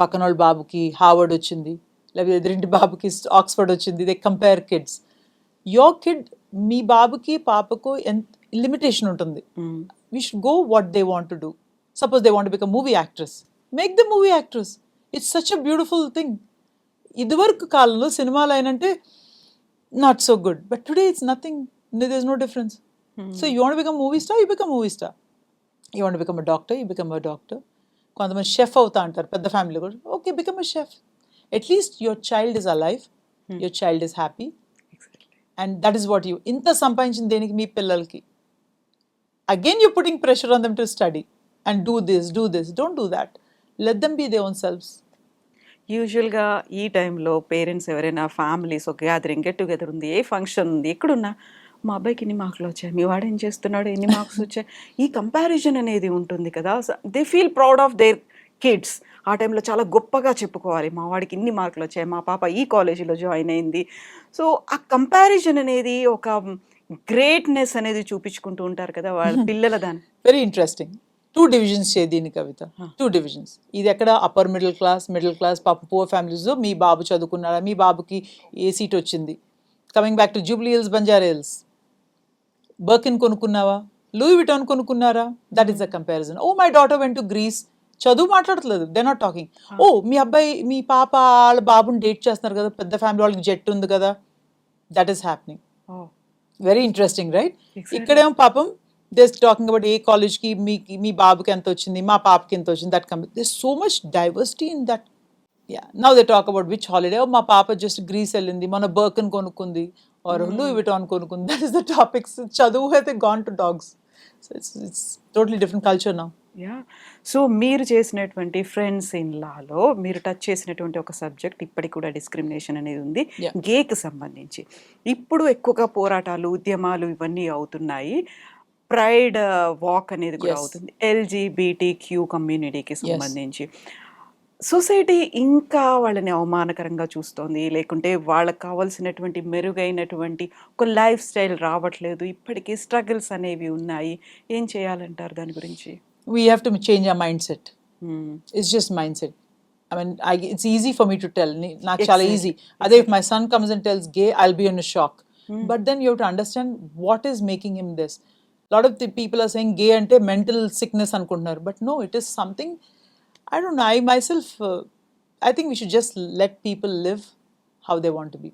పక్కన వాళ్ళ బాబుకి Harvard వచ్చింది, లేకపోతే ఎదురింటి బాబుకి ఆక్స్ఫర్డ్ వచ్చింది. They compare kids. Your kid, మీ బాబుకి పాపకు ఎంత లిమిటేషన్ ఉంటుంది. we should go what they want to do. Suppose they want to become movie actress, make them movie actress. It's such a beautiful thing. ఇదివరకు కాలంలో సినిమాలు అయినంటే not so good, but today it's nothing. There's no difference. So you want to become movie star, you become movie star. You want to become a doctor, you become a doctor. కొంతమంది chef అవుతా అంటారు పెద్ద family కూడా. Okay, become a chef. At least your child is alive, your child is happy, and that is what you. ఇంత సంపాదించిన దేనికి మీ పిల్లలకి? Again you putting pressure on them to study and do this. Don't do that. Let them be their own selves. యూజువల్గా ఈ టైంలో parents ఎవరైనా families ఒక గ్యాదరింగ్ గెట్ టుగెదర్ ఉంది, ఏ ఫంక్షన్ ఉంది, ఎక్కడున్నా మా అబ్బాయికి ఇన్ని మార్కులు వచ్చాయి, మీ వాడు ఏం చేస్తున్నాడు, ఎన్ని మార్క్స్ వచ్చాయి, ఈ కంపారిజన్ అనేది ఉంటుంది కదా. They feel proud of their kids. ఆ టైంలో చాలా గొప్పగా చెప్పుకోవాలి, మా వాడికి ఇన్ని మార్కులు వచ్చాయి, మా పాప ఈ కాలేజీలో జాయిన్ అయింది. సో ఆ కంపారిజన్ అనేది ఒక గ్రేట్నెస్ అనేది చూపించుకుంటూ ఉంటారు కదా వాళ్ళ పిల్లల దాన్ని. Very interesting. 2 divisions చే దీని కవిత. 2 divisions. ఇది ఎక్కడ అప్పర్ మిడిల్ క్లాస్ పాప పూర్ ఫ్యామిలీస్. మీ బాబు చదువుకున్నాడా, మీ బాబుకి ఏ సీట్ వచ్చింది, coming back to Jubilee Hills, Banjara Hills, Birkin కొనుక్కున్నావా, లూయి విటాన్ కొనుక్కున్నారా, that is the comparison. Oh my daughter went to Greece. చదువు మాట్లాడట్లేదు, దే నాట్ టాకింగ్. ఓ మీ పాప వాళ్ళ బాబుని డేట్ చేస్తున్నారు కదా, పెద్ద ఫ్యామిలీ, వాళ్ళకి జెట్ ఉంది కదా, that is happening. Very interesting, right? ఇక్కడేమో పాపం దిస్ టాకింగ్ అబౌట్ ఏ కాలేజ్కి మీ బాబుకి ఎంత వచ్చింది, మా పాపకి ఎంత వచ్చింది, that come this so much diversity in that. Yeah, now they talk about which holiday. మా పాప జస్ట్ గ్రీస్ వెళ్ళింది, మన బర్కన్ కొనుక్కుంది, ఆర్ లూయి విటాన్ కొనుక్కుంది. That is the topics. చదువు అయితే gone to dogs. So it's totally different culture now. Yeah. So మీరు చేసినటువంటి ఫ్రెండ్స్ ఇన్ లాలో మీరు టచ్ చేసినటువంటి ఒక సబ్జెక్ట్ ఇప్పటికి కూడా డిస్క్రిమినేషన్ అనేది ఉంది, Yeah. గేకి సంబంధించి. ఇప్పుడు ఎక్కువగా పోరాటాలు, ఉద్యమాలు ఇవన్నీ అవుతున్నాయి. ప్రైడ్ వాక్ అనేది కూడా Yes. అవుతుంది LGBTQ కమ్యూనిటీకి సంబంధించి. సొసైటీ ఇంకా వాళ్ళని అవమానకరంగా చూస్తోంది, లేకుంటే వాళ్ళకి కావాల్సినటువంటి మెరుగైనటువంటి ఒక లైఫ్ స్టైల్ రావట్లేదు, ఇప్పటికీ స్ట్రగుల్స్ అనేవి ఉన్నాయి. ఏం చేయాలంటారు దాని గురించి? We have to change our mindset. It's just mindset. I mean, it's easy for me to tell. Not chala easy. Ade if my son comes and tells gay, I'll be in a shock. But then you have to understand what is making him this. A lot of the people are saying gay ante mental sickness anukuntaru, but no, it is something. I don't know. I myself, I think we should just let people live how they want to be.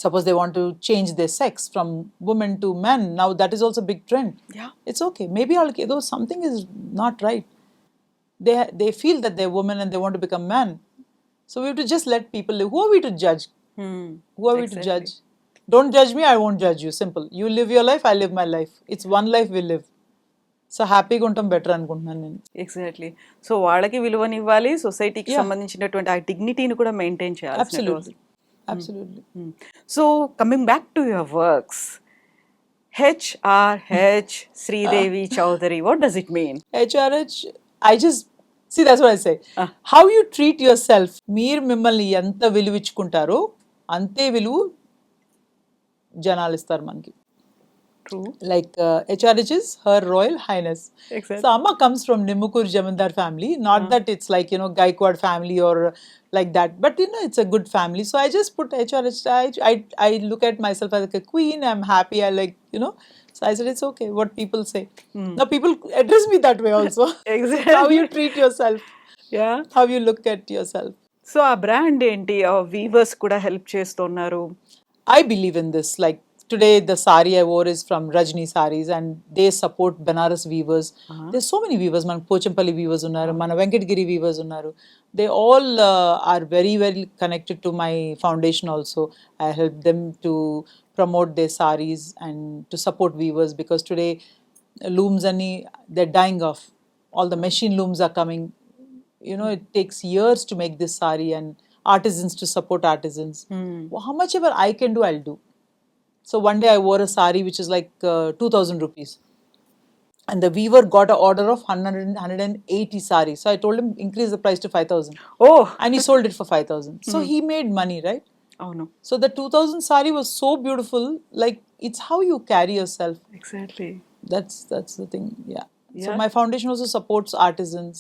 Suppose they want to change their sex from women to men. Now that is also a big trend. Yeah. It's okay. Maybe though something is not right. They feel that they're women and they want to become man. So we have to just let people live. Who are we to judge? Who are we to judge? Don't judge me, I won't judge you. Simple. You live your life, I live my life. It's one life we live. So హ్యాపీగా ఉంటాం better అనుకుంటున్నాను నేను. Exactly. So వాళ్ళకి విలువనివ్వాలి, సొసైటీకి సంబంధించినటువంటి ఆ డిగ్నిటీని కూడా maintain చేయాలి. Absolutely. So coming back to your works, HRH Sridevi Chaudhary, what does it mean? HRH, I just see, that's what I say. How you treat yourself. మీరు మిమ్మల్ని ఎంత విలువించుకుంటారో అంతే విలువ జనాలు ఇస్తారు మనకి. True. Like HRH is Her Royal Highness. Exactly. So Amma comes from Nimukur Jamindar family. Not that it's like, Gaikwad family or like that. But, it's a good family. So I just put HRH. I look at myself as like a queen. I'm happy. I like, So I said, it's okay what people say. Now people address me that way also. Exactly. How you treat yourself. Yeah. How you look at yourself. So ఆ brand ఏంటి? Weavers కూడా help చేస్తున్నారు. I believe in this. Like today, the sari I wore is from Rajni Saris, and they support Banaras weavers. There's so many weavers. Man Pochampalli weavers unnaru, mana Venkatgiri weavers unnaru. They all are very, very connected to my foundation also. I help them to promote their saris and to support weavers, because today looms they're dying off. All the machine looms are coming. It takes years to make this sari, and artisans to support artisans. Well, how much ever I can do, I'll do. So one day I wore a sari which is like 2,000 rupees. And the weaver got an order of 180 saris. So I told him, increase the price to 5,000. Oh. And he sold it for 5,000. So he made money, right? అవును. So the 2,000 sari was so beautiful. Like, it's how you carry yourself. Exactly. That's the thing. Yeah. So my foundation also supports artisans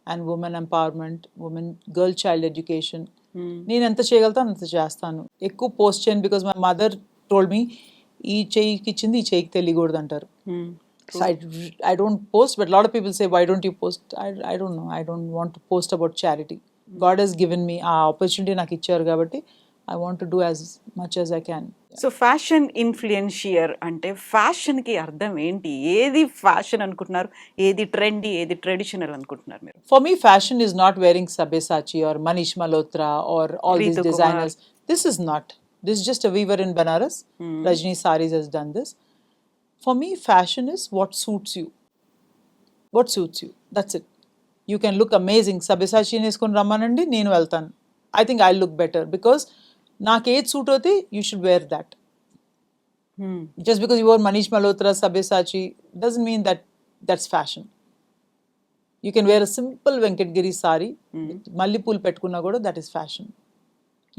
and women empowerment, girl child education. నేను ఎంత చేయగలుగుతాను అంత చేస్తాను. ఎక్కువ post చేయను, because my mother told me, ఈ చెయ్యికి ఇచ్చింది ఈ చెయ్యికి తెలియకూడదు అంటారు. So I don't post, but a lot of people say, why don't you post? I don't know. I don't want to post about charity. God has given me a opportunity నాకు ఇచ్చారు కాబట్టి I want to do as much as I can. So fashion influencer అంటే ఫ్యాషన్కి అర్థం ఏంటి? ఏది fashion అనుకుంటున్నారు, ఏది ట్రెండీ, ఏది ట్రెడిషనల్ అనుకుంటున్నారు మీరు? For me, fashion is not wearing Sabyasachi or Manish Malhotra or all these Ritu Kumar. designers. This is not. This is just a weaver in Banaras. Rajni Saris has done this. For me, fashion is what suits you. What suits you. That's it. You can look amazing. Sabyasachi nesukoni rammanandi nenu veltanu. I think I'll look better because నాకు ఏది suit అవుతే you should wear that. Just because you wore Manish Malhotra, Sabyasachi doesn't mean that that's fashion. You can wear a simple Venkatgiri sari, Mallipool pettukunna kuda, that is fashion.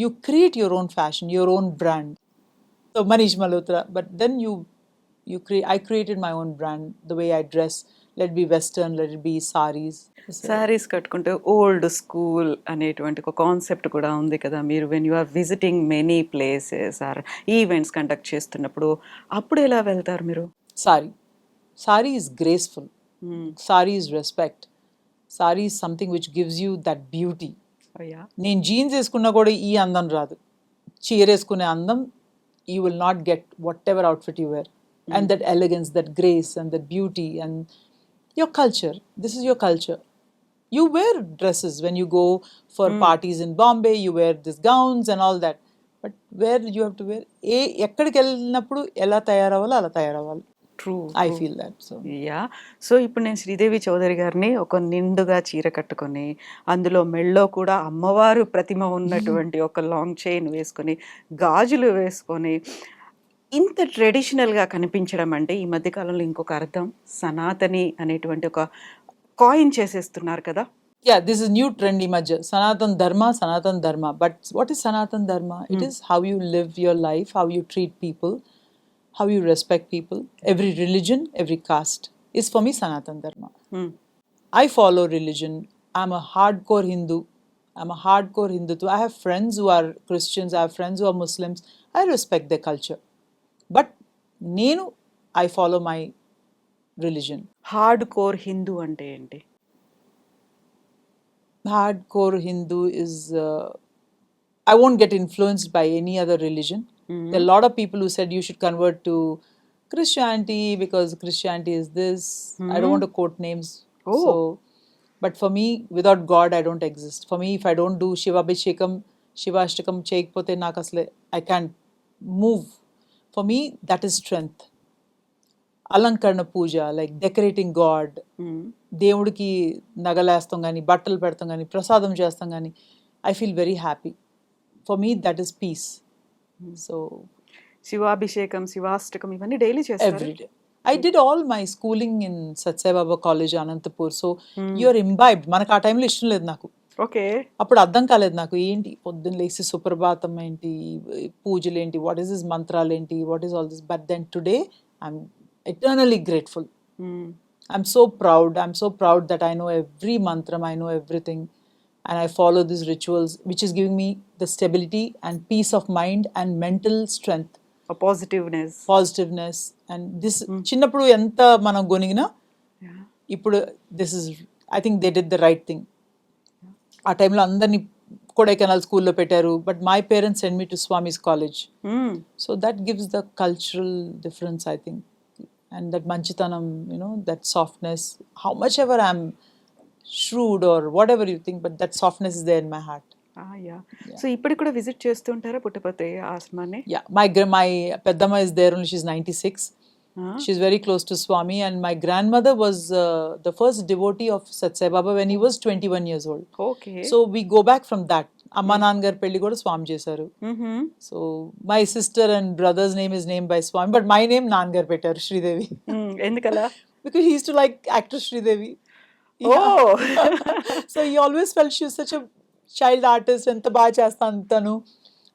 You create your own fashion, your own brand. So Manish Malhotra, but then I created my own brand, the way I dress. Let it be Western, let it be saris. Saris కట్టుకుంటే old school అనేటువంటి ఒక concept కూడా ఉంది కదా. మీరు when you are visiting many places or events conduct చేస్తున్నప్పుడు అప్పుడు ఎలా వెళ్తారు మీరు? Sari is graceful. Sari is respect. Sari is something which gives you that beauty. నేను జీన్స్ వేసుకున్నా కూడా ఈ అందం రాదు. చీర వేసుకునే అందం you will not get whatever outfit you wear. And that elegance, that grace and that beauty and your culture. This is your culture. You wear dresses when you go for parties in Bombay, you wear these gowns and all that. But where you have to wear, ఎక్కడికి వెళ్ళినప్పుడు ఎలా తయారవ్వాలో అలా తయారవ్వాలి. True. I feel that. So so ఇప్పుడు నేను శ్రీదేవి చౌదరి గారిని ఒక నిండుగా చీర కట్టుకొని అందులో మెళ్ళో కూడా అమ్మవారు ప్రతిమ ఉన్నటువంటి ఒక లాంగ్ చైన్ వేసుకొని గాజులు వేసుకొని ఇంత ట్రెడిషనల్గా కనిపించడం అంటే ఈ మధ్యకాలంలో ఇంకొక అర్థం సనాతని అనేటువంటి ఒక కాయిన్ చేసేస్తున్నారు కదా. yeah, this is new trend ఈ మధ్య. Sanatan Dharma. But what is Sanatan Dharma? It is how you live your life, how you treat people, how you respect people. Every religion, every caste is for me Sanatan Dharma. I follow religion. I'm a hardcore Hindu. Too. I have friends who are Christians. I have friends who are Muslims. I respect their culture. But I follow my religion. Hard core Hindu అంటే ఏంటి? Hardcore Hindu is I won't get influenced by any other religion. There are a lot of people who said you should convert to Christianity because Christianity is this. I don't want to quote names. So, but for me, without God, I don't exist. For me, if I don't do Shivabhishekam, Shivashtakam cheyakapothe నాకు అసలే I can't move. For me, that is strength. Alankarna puja, like decorating God. దేవుడికి నగలేస్తాం కానీ బట్టలు పెడతాం కానీ ప్రసాదం చేస్తాం కానీ I feel very happy. For me, that is peace. So శివాభిషేకం, Shivashtakam ఇవన్నీ డైలీ చేస్తారు? every day. I did all my schooling in Satsai Baba College, Anantapur. So you're imbibed. మనకు ఆ టైంలో ఇష్టం లేదు నాకు. ఓకే. అప్పుడు అర్థం కాలేదు నాకు ఏంటి పొద్దున్న లేసి సుప్రభాతం ఏంటి, పూజలు ఏంటి, వాట్ ఈస్ దిస్ మంత్రాలు ఏంటి, what is all this. But then today I'm eternally grateful. I'm so proud that I know every mantram, I know everything, and I follow these rituals, which is giving me the stability and peace of mind and mental strength. A positiveness and this చిన్నప్పుడు ఎంత మనం గొనిగినా ఇప్పుడు this is, I think they did the right thing. ఆ టైంలో అందరినీ కొడైకెనాల్ స్కూల్లో పెట్టారు, but my parents send me to Swami's college. So that gives the cultural difference, I think. And that manchitanam, that softness, how much ever I'm shrewd or whatever you think, but that softness is there in my heart. So ఇప్పటికి కూడా visit చేస్తూ ఉంటారా పుట్టపర్తి ఆశ్రమాన్ని? Yeah, my peddamma is there only. She's 96. She's very close to Swami, and my grandmother was the first devotee of Satsai Baba when he was 21 years old. Okay. So we go back from that. Amma Nangar pelli kuda Swami chesaru. So my sister and brother's name is named by Swami, but my name Nangar pettaru, Sridevi. Endukala? Because he used to like actress Sridevi. Oh. So he always felt she was such a child artist, enta baga chestanu tanu.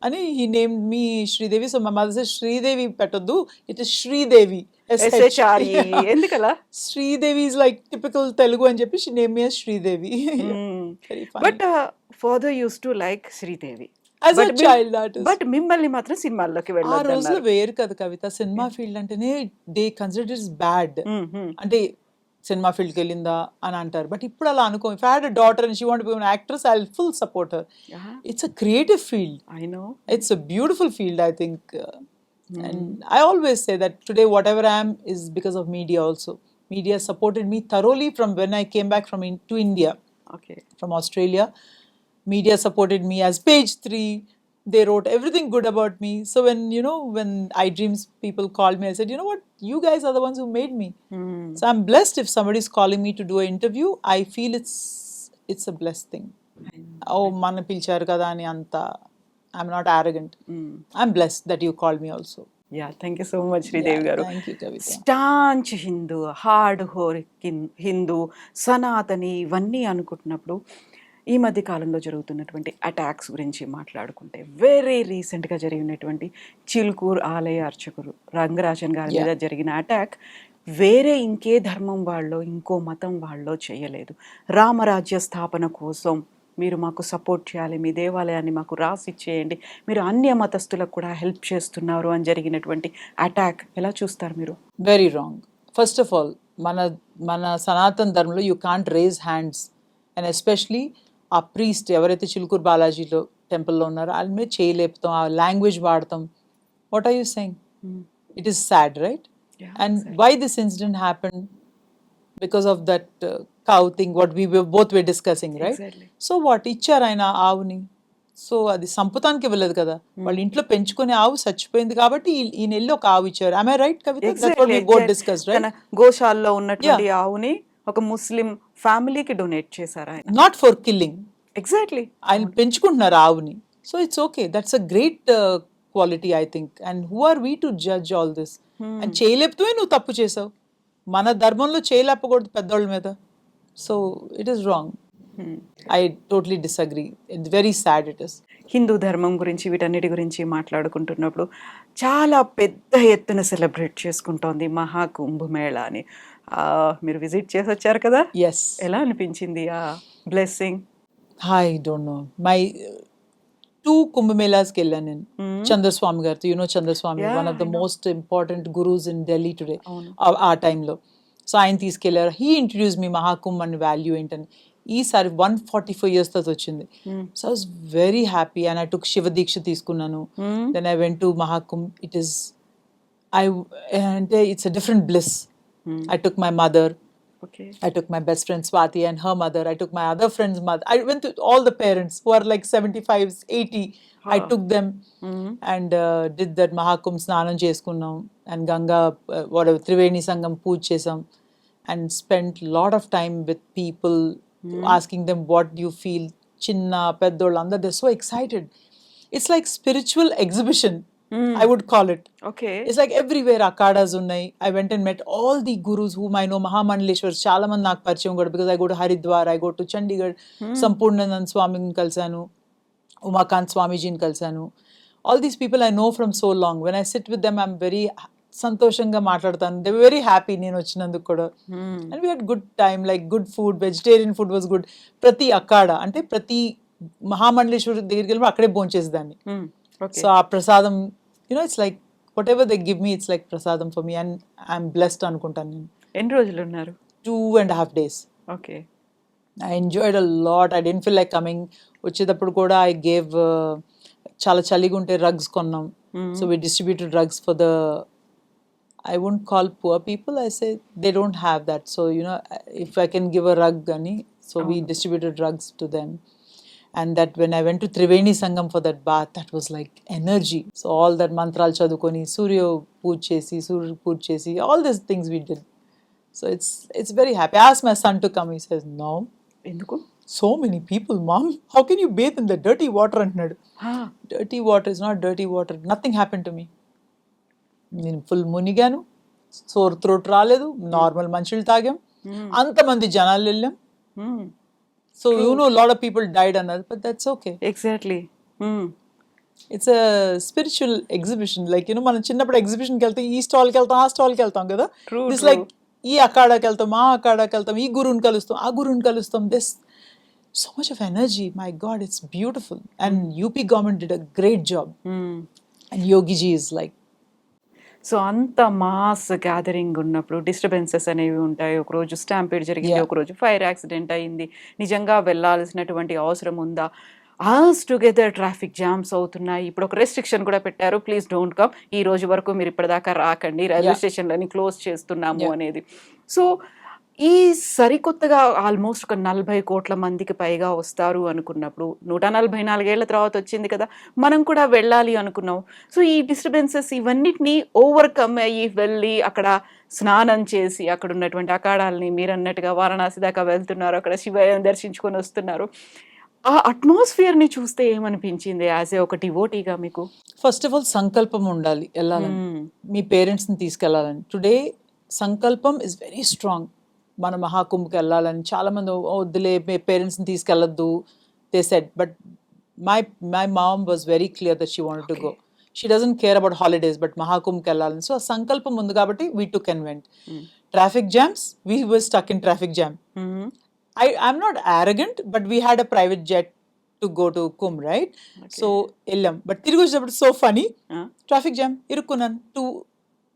And he named me Sridevi. So my mother said, Sridevi petoddu, it is Sridevi. SHRE. Endukala? Sridevi is like typical Telugu and cheppi she named me as Sridevi. Very funny. But father used to like Sridevi. As a child, that is. But మిమ్మల్ని మాత్రం సినిమాల్లోకి ఆ రోజులో వెళ్ళొద్దన్నారు. వేరు కదా కవిత. Cinema field అంటేనే they consider it's bad. అంటే cinema ఫీల్డ్కి వెళ్ళిందా అని అంటారు. బట్ ఇప్పుడు అలా అనుకో. If I had a daughter and she want be an actress, I will full support her. It's a creative field. I know. It's a beautiful field, I think. And I always say that today, whatever I am is because of media also. Media supported me thoroughly from when I came back to India, okay. from Australia. Media supported me as page 3. They wrote everything good about me. So when iDreams people called me, I said, you know what? You guys are the ones who made me. So I'm blessed if somebody is calling me to do an interview. I feel it's a blessed thing. Oh, mana pilcharu kada ani anta. I'm not arrogant. I'm blessed that you called me also. Yeah, thank you so much Sridevi గారు. Thank you, Kavita. Staunch Hindu, hardcore Hindu, Sanatani ఇవన్నీ అనుకుంటున్నప్పుడు ఈ మధ్య కాలంలో జరుగుతున్నటువంటి attacks గురించి మాట్లాడుకుంటే very రీసెంట్గా జరిగినటువంటి చిలుకూరు ఆలయ అర్చకురు రంగరాజన్ గారి మీద జరిగిన అటాక్ వేరే ఇంకే ధర్మం వాళ్ళో ఇంకో మతం వాళ్ళో చేయలేదు. రామరాజ్య స్థాపన కోసం మీరు మాకు సపోర్ట్ చేయాలి, మీ దేవాలయాన్ని మాకు రాసిచ్చేయండి, మీరు అన్య మతస్థులకు కూడా హెల్ప్ చేస్తున్నారు అని జరిగినటువంటి అటాక్ ఎలా చూస్తారు మీరు? Very wrong. First of all, మన సనాతన ధర్మంలో you can't raise hands. And especially ఆ ప్రీస్ట్ ఎవరైతే చిలుకూరు బాలాజీలో టెంపుల్లో ఉన్నారో వాళ్ళ మీద చేయలేపుతాం, ఆ లాంగ్వేజ్ వాడతాం. What are you saying? It is sad, right? And why this incident happen? Because of that cow thing what we both were discussing, right? Exactly. So what ఇచ్చారు ఆయన ఆవుని? సో అది సంపుతానికి ఇవ్వలేదు కదా, వాళ్ళ ఇంట్లో పెంచుకునే ఆవు చచ్చిపోయింది కాబట్టి ఈయన వెళ్ళి ఒక ఆవు ఇచ్చారు. Am I right, Kavita? That's what we both discussed, right? తన గోశాలలో ఉన్నటువంటి ఆవుని ఒక ముస్లిం ఫ్యామిలీకి డొనేట్ చేశారు ఆయన. Not for killing. ఎగ్జాక్ట్లీ. ఆయన పెంచుకుంటున్నారు ఆవుని. So it's okay, that's a great quality I think. And who are we to judge all this? And చేయలేపుతూనే నువ్వు తప్పు చేసావు. మన ధర్మంలో చేయలేపకూడదు పెద్దోళ్ళ మీద. So it is wrong. I totally disagree. It's very sad it is. Hindu ధర్మం గురించి వీటన్నిటి గురించి మాట్లాడుకుంటున్నప్పుడు చాలా పెద్ద ఎత్తున సెలబ్రేట్ చేసుకుంటోంది మహాకుంభమేళా అని. మీరు విజిట్ చేసి వచ్చారు కదా, ఎస్. ఎలా అనిపించింది ఆ blessing? I don't no. My 2 కుంభమేళాస్కి వెళ్ళాను నేను. చంద్రస్వామి గారితో, you know Chandraswami, one of the most important gurus in Delhi today. ఆ టైంలో సో ఆయన తీసుకెళ్లారు. హీ ఇంట్రడ్యూస్ మీ మహాకుంభ్ అని వాల్యూ ఏంటని. ఈసారి 144 years తర్వాత వచ్చింది. So I was very happy and I took Shiva deeksha తీసుకున్నాను. Then I went to Mahakumbh. It is అంటే it's a different bliss. I took my mother. Okay. I took my best friend Swati and her mother. I took my other friend's mother. I went to all the parents who are like 75, 80. I took them and did that Mahakumbh snanam cheskunnam and Ganga whatever Triveni Sangam pooj chesam and spent lot of time with people, asking them what do you feel. Chinna peddollu andar, they're so excited. It's like spiritual exhibition. I would call it. Okay. It's like everywhere akadas unnai. I went and met all the gurus whom I know. Mahamandeleshwar chaala mandi naaku parichyam kuda, because I go to Haridwar, I go to Chandigarh. Sampurnanand Swamini kalsanu, Umakant Swamiji ni kalsanu. All these people I know from so long. When I sit with them, I'm very సంతోషంగా మాట్లాడతాను. They were very happy నేను వచ్చినందుకు కూడా. And we had good time, like good food, vegetarian food was good. ప్రతి అఖాడా అంటే ప్రతి మహామండలేశ్వరి దగ్గరికి వెళ్ళి అక్కడే భోంచేసేదాన్ని. సో ఆ prasadam, you know it's like whatever they give me, it's like prasadam for me. And I'm blessed అనుకుంటాను నేను. ఎన్ని రోజులు ఉన్నారు? 2.5 days. Okay. I enjoyed a lot. I didn't feel like coming. వచ్చేటప్పుడు కూడా I gave చాలా చలిగా ఉంటే రగ్స్ కొన్నాం. So we distributed rugs for the, I won't call poor people, I say they don't have that. So if I can give a rug ani, so we distributed rugs to them. And that when I went to Triveni Sangam for that bath, that was like energy. So all that mantral chadukoni, Surya Pooj chesi, all these things we did. So it's very happy. I asked my son to come. He says no. ఎందుకు? So many people, mom, how can you bathe in the dirty water antadu? Dirty water is not dirty water. Nothing happened to me. నేను full మునిగాను, sore throat రాలేదు, normal మంచులు తాగాం, అంతమంది జనాలు వెళ్ళాం. So lot of people died అన్నారు, but that's okay. Exactly. It's a spiritual exhibition. Like మనం చిన్నప్పుడు ఎగ్జిబిషన్కి వెళ్తాం, ఈ స్టాల్కి వెళ్తాం, ఆ స్టాల్కి వెళ్తాం కదా. దిస్ లైక్ ఈ అఖాడాకి వెళ్తాం, ఆ అఖాడాకి వెళ్తాం, ఈ గురువుని కలుస్తాం, ఆ గురువుని కలుస్తాం. This so much of energy. My God, it's beautiful. And UP government did a great job. And Yogi ji is like, so అంత మాస్ గ్యాదరింగ్ ఉన్నప్పుడు డిస్టర్బెన్సెస్ అనేవి ఉంటాయి. ఒకరోజు స్టాంపీడ్ జరిగింది, Yeah. ఒకరోజు ఫైర్ యాక్సిడెంట్ అయింది. నిజంగా వెళ్ళాల్సినటువంటి అవసరం ఉందా? ఆల్స్ టుగెదర్ ట్రాఫిక్ జామ్స్ అవుతున్నాయి. ఇప్పుడు ఒక రెస్ట్రిక్షన్ కూడా పెట్టారు, ప్లీజ్ డోంట్ కమ్, ఈ రోజు వరకు మీరు ఇప్పటిదాకా రాకండి, రైల్వే స్టేషన్లని క్లోజ్ చేస్తున్నాము అనేది. సో ఈ సరికొత్తగా ఆల్మోస్ట్ ఒక 40 కోట్ల మందికి పైగా వస్తారు అనుకున్నప్పుడు 144 ఏళ్ల తర్వాత వచ్చింది కదా, మనం కూడా వెళ్ళాలి అనుకున్నాం. సో ఈ డిస్టర్బెన్సెస్ ఇవన్నిటిని ఓవర్కమ్ అయ్యి వెళ్ళి అక్కడ స్నానం చేసి అక్కడ ఉన్నటువంటి అఖాడాలని మీరన్నట్టుగా వారణాసి దాకా వెళ్తున్నారు, అక్కడ శివయ్యను దర్శించుకొని వస్తున్నారు. ఆ అట్మాస్ఫియర్ని చూస్తే ఏమనిపించింది యాజ్ ఏ ఒక డివోటీగా మీకు? ఫస్ట్ ఆఫ్ ఆల్ సంకల్పం ఉండాలి వెళ్ళాలని, మీ పేరెంట్స్ని తీసుకెళ్ళాలని. Today sankalpam is very strong. మన మహాకుంభకి వెళ్ళాలని చాలామంది వద్దులే మీ పేరెంట్స్ని తీసుకెళ్ళొద్దు they said, but my mom was very clear that she wanted to go. She doesn't care about holidays, but మహాకుంభకి వెళ్ళాలని. సో ఆ సంకల్పం ఉంది కాబట్టి we took and went. Traffic jams, we were stuck in traffic jam. I'm not arrogant, but we had a private jet to go to Kumbh, right? So వెళ్ళాం. But తిరిగి వచ్చేటప్పుడు సో ఫనీ, ట్రాఫిక్ జామ్ ఇరుక్కున్నాను.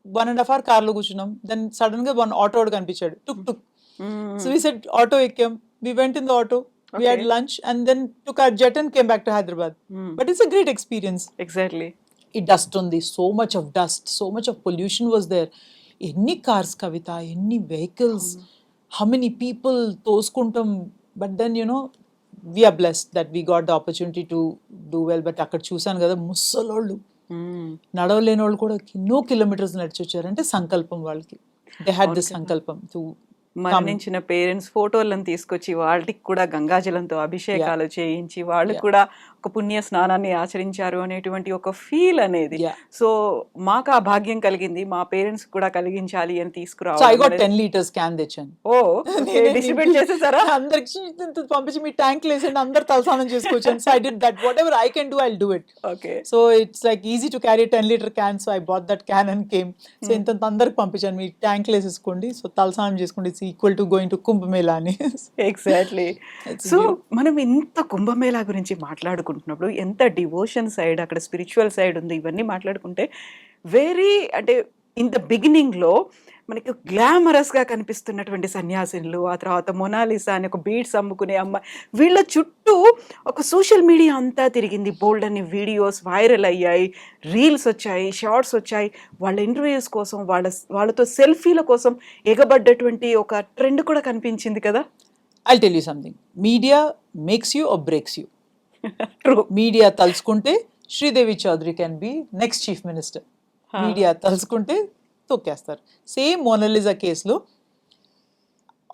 1.5 hour కార్లో కూర్చున్నాం. Then sudden గా one auto కనిపించాడు, took. So we said auto ఎక్కాం, we went in the auto, we had lunch and then took our jet and came back to Hyderabad. But it's a great experience. Exactly. ఈ dust ఉంది, so much of dust, so much of pollution was there. ఎన్ని cars Kavitha, ఎన్ని vehicles, how many people తోసుకుంటాం. But then we are blessed that we got the opportunity to do well. But అక్కడ చూసాను కదా ముసలోళ్ళు, నడవలేని వాళ్ళు కూడా ఎన్నో కిలోమీటర్స్ నడిచి వచ్చారంటే సంకల్పం వాళ్ళకి. దే హ్యాడ్ ది సంకల్పం టు మరణించిన పేరెంట్స్ ఫోటోలను తీసుకొచ్చి వాళ్ళకి కూడా గంగాజలంతో అభిషేకాలు చేయించి వాళ్ళు కూడా ఒక పుణ్య స్నానాన్ని ఆచరించారు అనేటువంటి ఒక ఫీల్ అనేది. సో మాకు ఆ భాగ్యం కలిగింది, మా పేరెంట్స్ కూడా కలిగించాలి అని So I got తీసుకురావాలి. 10 liters can తెచ్చాను. ఓ డిస్ట్రిబ్యూట్ చేసేసారా? అందరికి పంపించి మీ ట్యాంక్ లేసండి, అందరు తలస్నానం చేసుకోవచ్చు. So I did that. Whatever I can do, I'll do it. Okay. So it's like easy to carry a 10-liter can. So I bought that can and came. So ఇంత అందరికి పంపించాను, మీ tank లేసేసుకోండి, so తలస్నానం చేసుకోండి, it's equal to going to Kumbh Mela అని. Exactly. So మనం ఇంత కుంభమేళా గురించి మాట్లాడుకుంటున్నప్పుడు ఎంత డివోషన్ సైడ్, అక్కడ స్పిరిచువల్ సైడ్ ఉంది, ఇవన్నీ మాట్లాడుకుంటే వెరీ అంటే ఇన్ ద బిగినింగ్లో మనకి గ్లామరస్గా కనిపిస్తున్నటువంటి సన్యాసినులు, ఆ తర్వాత మొనాలిసా అని ఒక బీడ్స్ అమ్ముకునే అమ్మాయి, వీళ్ళ చుట్టూ ఒక సోషల్ మీడియా అంతా తిరిగింది. బోల్డ్ అని వీడియోస్ వైరల్ అయ్యాయి, రీల్స్ వచ్చాయి, షార్ట్స్ వచ్చాయి. వాళ్ళ ఇంటర్వ్యూస్ కోసం, వాళ్ళతో సెల్ఫీల కోసం ఎగబడ్డటువంటి ఒక ట్రెండ్ కూడా కనిపించింది కదా. I'll tell you something. Media makes you or breaks you. True. Media తలుచుకుంటే Sridevi Chowdary can be next chief minister. Media తలుచుకుంటే తొక్కేస్తారు. సేమ్ మోనాలిసా కేసులో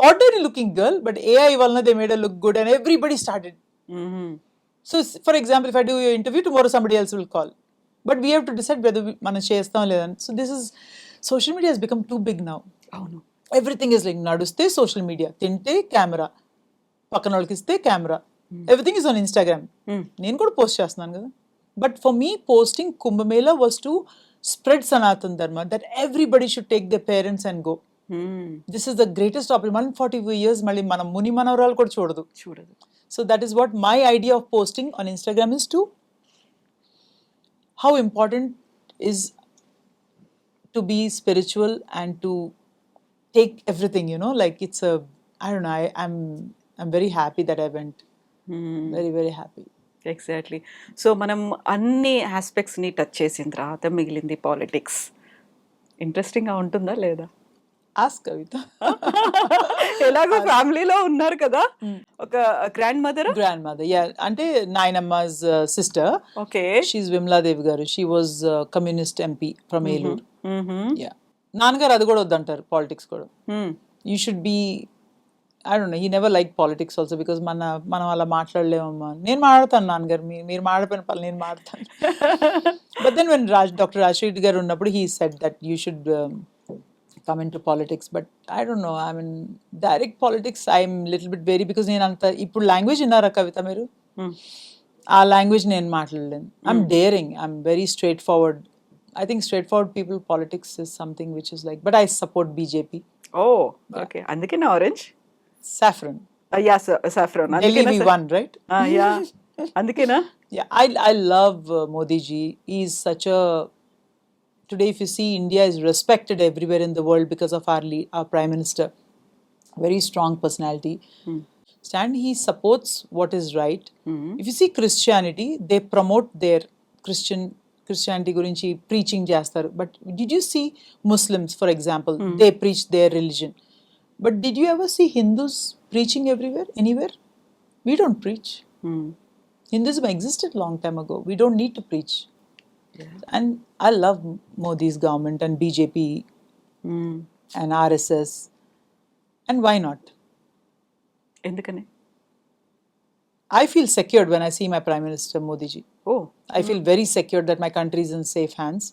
ordinary looking girl, but AI వలన they made look good and everybody started. So for example, if I do your interview tomorrow somebody else will call, but we have to decide whether మనం చేస్తాం లేదని. So this is social media has become too big now. అవును. Everything is like నడుస్తే social media, తింటే camera, పక్కన వాళ్ళకి ఇస్తే camera, everything is on Instagram. నేను కూడా పోస్ట్ చేస్తున్నాను కదా. But for me posting Kumbh Mela was to spread Sanatan Dharma, that everybody should take the parents and go. This is the greatest opportunity. 140 years మళ్ళీ మన ముని మనవరాలు కూడా చూడదు. So that is what my idea of posting on Instagram is to how important is to be spiritual and to take everything, like it's a, I don't know, I'm very happy that I went. Very, very happy. Exactly. So మనం అన్ని ఆస్పెక్ట్స్ని touch చేసిన తర్వాత మిగిలింది politics. ఇంట్రెస్టింగ్గా ఉంటుందా లేదా? Ask Kavita. ఎలాగో ఫ్యామిలీలో ఉన్నారు కదా, ఒక grandmother, yeah, అంటే నాయనమ్మ's sister. Okay. She's Vimla Devi garu. She was communist MP from Elur. Yeah. నాన్నగారు అది కూడా వద్దంటారు, పాలిటిక్స్ కూడా. You should be, I don't know, he never like politics also, because మనం అలా మాట్లాడలేమమ్మా. నేను మాట్లాడతాను నాన్నగారు, మీరు మాట్లాడిపోయిన పని నేను మాట్లాడతాను. But then when doctor Rajasekhar garu ఉన్నప్పుడు he said that you should come in to politics. But I don't know, I mean direct politics I'm little bit very, because నేను అంత, ఇప్పుడు లాంగ్వేజ్ విన్నారా కవిత మీరు? ఆ లాంగ్వేజ్ నేను మాట్లాడలేను. I'm daring, I'm very straight forward. I think straightforward people, politics is something which is like, but I support BJP. Oh, okay. అందుకే నా orange. Saffron. Yeah saffron Delhi అందుకేనా we sir won, right? Yeah అందుకేనా Yeah, I love Modi ji. He's such a today. If you see, India is respected everywhere in the world because of our prime minister. Very strong personality. And he supports what is right. If you see Christianity, they promote their Christianity gurinchi preaching చేస్తారు. But did you see Muslims, for example, they preach their religion. But did you ever see Hindus preaching everywhere, anywhere? We don't preach. Hinduism existed long time ago. We don't need to preach. And I love Modi's government and BJP and RSS. And why not? ఎందుకని I feel secured when I see my Prime Minister Modi ji. Oh I feel very secured that my country is in safe hands.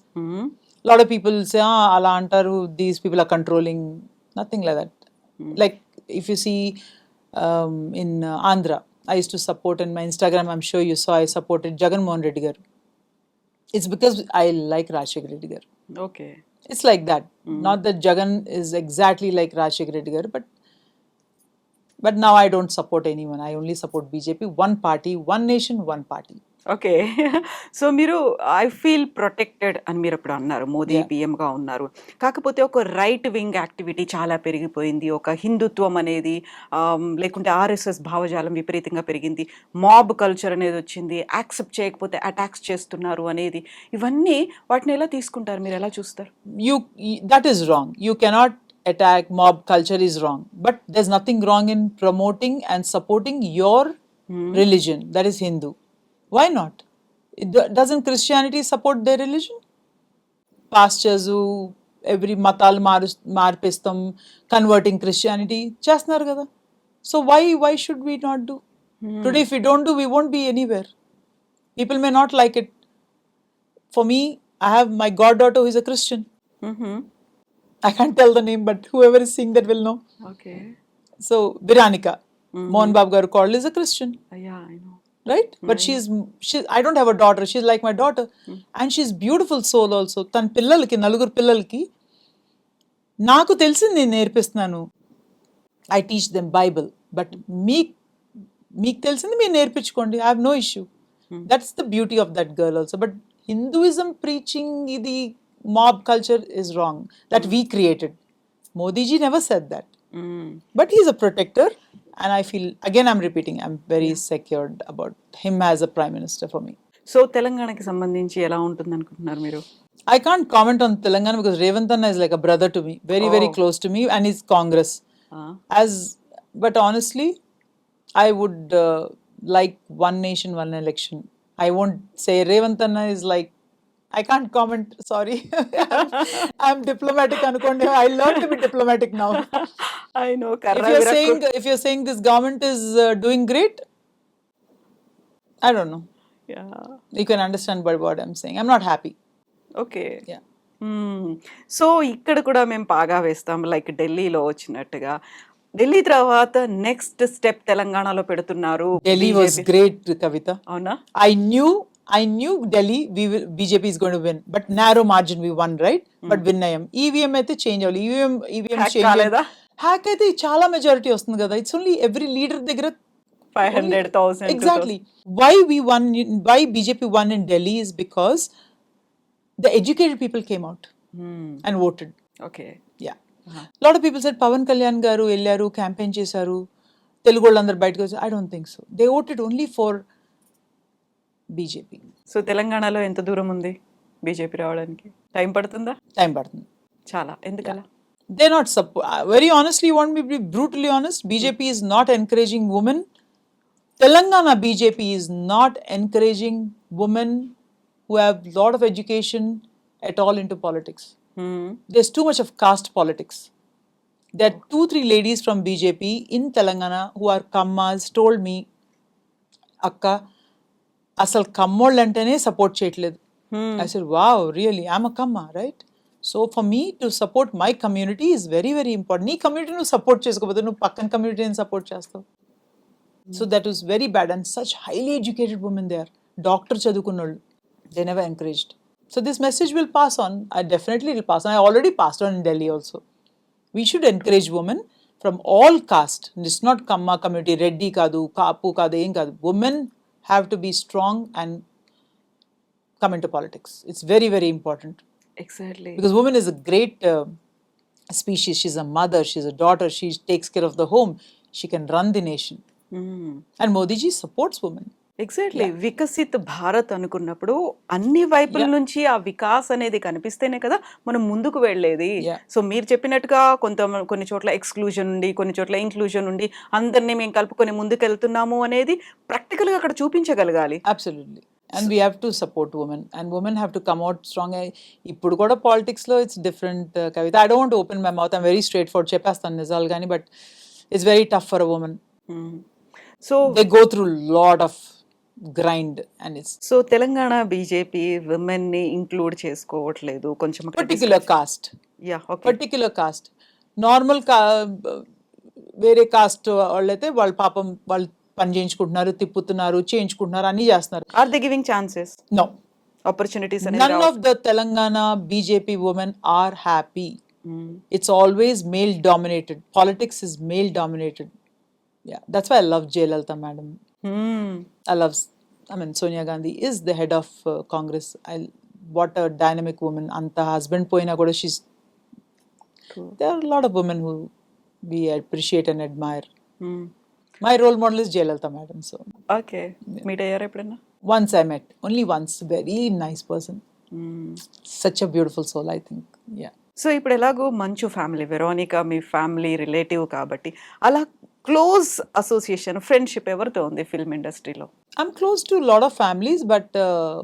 A lot of people say, ala antaru, these people are controlling. Nothing like that. Like if you see in Andhra, I used to support in my Instagram, I'm sure you saw, I supported Jagan Mohan Reddy garu. It's because I like Rajshekar Reddy garu. Okay It's like that. Not that Jagan is exactly like Rajshekar Reddy garu, but now I don't support anyone. I only support BJP. One party, one nation, one party. Okay so మీరు I feel protected అని మీరు ఇప్పుడు అన్నారు మోదీ పిఎంగా ఉన్నారు కాకపోతే ఒక right wing activity చాలా పెరిగిపోయింది ఒక హిందుత్వం అనేది లేకుంటే ఆర్ఎస్ఎస్ భావజాలం విపరీతంగా పెరిగింది మాబ్ కల్చర్ అనేది వచ్చింది యాక్సెప్ట్ చేయకపోతే అటాక్స్ చేస్తున్నారు అనేది ఇవన్నీ వాటిని ఎలా తీసుకుంటారు మీరు ఎలా చూస్తారు That is wrong. You cannot attack mob culture is wrong. But there's nothing wrong in promoting and supporting your religion, that is Hindu. Why not? Doesn't Christianity support their religion? Pastors who every matal marpistam converting Christianity చేస్తున్నారు కదా. So why should we not do? Today if we don't do, we won't be anywhere. People may not like it. For me, I have my goddaughter who is a Christian. I can't tell the name, but whoever is seeing that will know. Okay So Viranika, Mohan Babu garu called is a Christian, yeah I know right? But she's I don't have a daughter. She's like my daughter, and she's beautiful soul also. Tan పిల్లలకి నలుగురు పిల్లలకి నాకు తెలిసింది నేను నేర్పిస్తున్నాను. I teach them Bible, but మీకు తెలిసింది మీరు నేర్పించుకోండి. I have no issue. That's the beauty of that girl also. But Hinduism preaching the mob culture is wrong. That we created. Modi ji never said that. But he's a protector, and I feel, again I'm repeating, I'm very secured about him as a prime minister for me. So తెలంగాణకి సంబంధించి ఎలా ఉంటుంది అనుకుంటున్నారు మీరు I can't comment on Telangana because Revanth Anna is like a brother to me, very very close to me, and he's Congress. But honestly, I would like one nation, one election. I won't say Revanth Anna is like, I can't comment, sorry. I'm diplomatic anukondi. I learned to be diplomatic now. I know If you're saying this government is doing great, I don't know. You can understand by what I'm saying. I'm not happy. Okay Yeah. So ఇక్కడ కూడా మేము బాగా వేస్తాం like ఢిల్లీలో వచ్చినట్టుగా ఢిల్లీ తర్వాత next step తెలంగాణలో పెడుతున్నారు Delhi was great, Kavita. అవునా I knew Delhi, BJP is going to win, but narrow margin we won, right? But win అయ్యాం. EVM అయితే చేంజ్ అవ్వాలి. EVM Hack change కాలేదా? హ్యాక్ అయితే చాలా మెజారిటీ వస్తుంది కదా. ఇట్స్ ఓన్లీ ఎవ్రీ లీడర్ దగ్గర 500,000 exactly. Why BJP won in Delhi is because the educated people came out and voted. Okay Yeah. Lot of people said Pawan Kalyan garu ellaru campaign chesaru telugu వాళ్ళందరూ బయటకు వచ్చారు. I don't think so. They voted only for BJP. So తెలంగాణలో ఎంత దూరం ఉంది BJP రావడానికి time పడుతుందా time పడుతుంది. చాలా ఎందుకలా They're not very honestly, you want me to be brutally honest, BJP is not encouraging women. Telangana BJP is not encouraging women who have lot of education at all into politics. There's too much of caste politics. There are 2-3 ladies from BJP in Telangana who are kammas told me, Akka, asal kammol antene support cheyatledu. I said, wow, really? I'm a kamma, right? So for me to support my community is very very important. Nee community nu support cheskopote nu pakkan community ni support chestavu. So that was very bad, and such highly educated women there, doctor chadukunnollu, they never encouraged. So this message will pass on. I definitely will pass on. I already passed on in Delhi also. We should encourage women, from all caste. It's not Kamma community, Reddy kadu, Kapu kadu, em kadu. Women have to be strong and come into politics. It's very, very important. Exactly. Because woman is a great species. She's a mother, she's a daughter, she takes care of the home, she can run the nation. And Modi ji supports women. Exactly. Viksit Bharat అనుకున్నప్పుడు అన్ని వైపుల నుంచి ఆ వికాస్ అనేది కనిపిస్తేనే కదా మనం ముందుకు వెళ్ళేది. Yeah. సో మీరు చెప్పినట్టుగా కొన్ని చోట్ల ఎక్స్క్లూజన్ ఉండి, కొన్ని చోట్ల ఇంక్లూజన్ ఉండి, అందరినీ మేము కలుపుకొని ముందుకు వెళ్తున్నాము అనేది ప్రాక్టికల్ గా అక్కడ చూపించగలగాలి. Absolutely. And we have to support women, and women have to come out strong. ఇప్పుడు కూడా పాలిటిక్స్ లో it's different, Kavita. I don't want to open my mouth. I'm very straightforward. చెప్పేస్తాను నిజాలు కానీ, but it's very tough for a woman. So They go through lot of grind, and it's Telangana BJP women ని include చేసుకోవట్లేదు కొంచెం. particular caste. Yeah, okay. Particular cost. Normal వేరే cost వాళ్ళైతే వాళ్ళ పాపం వాళ్ళు పని చేయించుకుంటున్నారు, తిప్పుతున్నారు, చేయించుకుంటున్నారు, అన్ని చేస్తున్నారు. Are they giving chances, no, opportunities none of the Telangana BJP women are happy. It's always male dominated. Politics is male dominated. Yeah, that's why I love Jayalalitha madam. I mean, Sonia Gandhi is the head of Congress. What a dynamic woman. Anta husband poina kuda she's. There are a lot of women who we appreciate and admire. My role model is Jayalalitha madam. So okay. Meet అయ్యారా ఎప్పుడైనా? once I met, only once. Very nice person. Such a beautiful soul, I think. Yeah. So ఇప్పుడు ఎలాగో మంచు family, Veronica మీ family relative కాబట్టి అలా close association, friendship ఎవరితో ఉంది film ఇండస్ట్రీలో? I'm close to a lot of families, but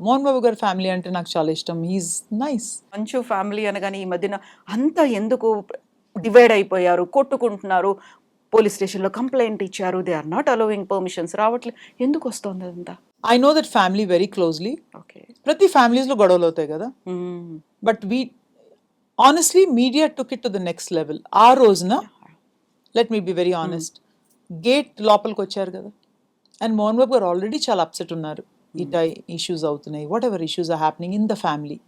Mohan Babu గారి family అంటే నాకు చాలా ఇష్టం. He's nice. మంచు ఫ్యామిలీ అనగానే ఈ మధ్యన అంతా ఎందుకు డివైడ్ అయిపోయారు, కొట్టుకుంటున్నారు, పోలీస్ స్టేషన్లో కంప్లైంట్ ఇచ్చారు, they are not allowing permissions రావట్లేదు, ఎందుకు వస్తుంది అదంతా? I know that family very closely. Okay. ప్రతి families లో గొడవలు అవుతాయి కదా. But we honestly, media took it to the next level. ఆ రోజున, let me be very honest, gate లోపలికి వచ్చారు కదా, అండ్ మోహన్ బాబు గారు ఆల్రెడీ చాలా అప్సెట్ ఉన్నారు. ఇట ఇష్యూస్ అవుతున్నాయి, whatever issues are happening in the family.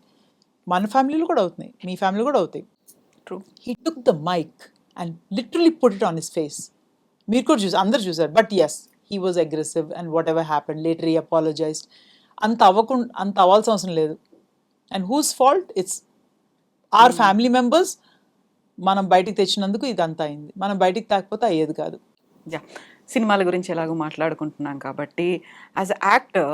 మన ఫ్యామిలీలో కూడా అవుతున్నాయి, మీ ఫ్యామిలీ కూడా అవుతాయి. True. He took the mike and literally put it on his face. మీరు కూడా చూసారు, అందరు చూసారు. But yes, he was aggressive and whatever happen later he apologised. అంత అవ్వాల్సిన అవసరం లేదు. And whose fault? It's our family members. మనం బయటికి తెచ్చినందుకు ఇదంతా అయింది. మనం బయటికి తాకపోతే అయ్యేది కాదు. యా, సినిమాల గురించి ఎలాగో మాట్లాడుకుంటున్నాం కాబట్టి, as a actor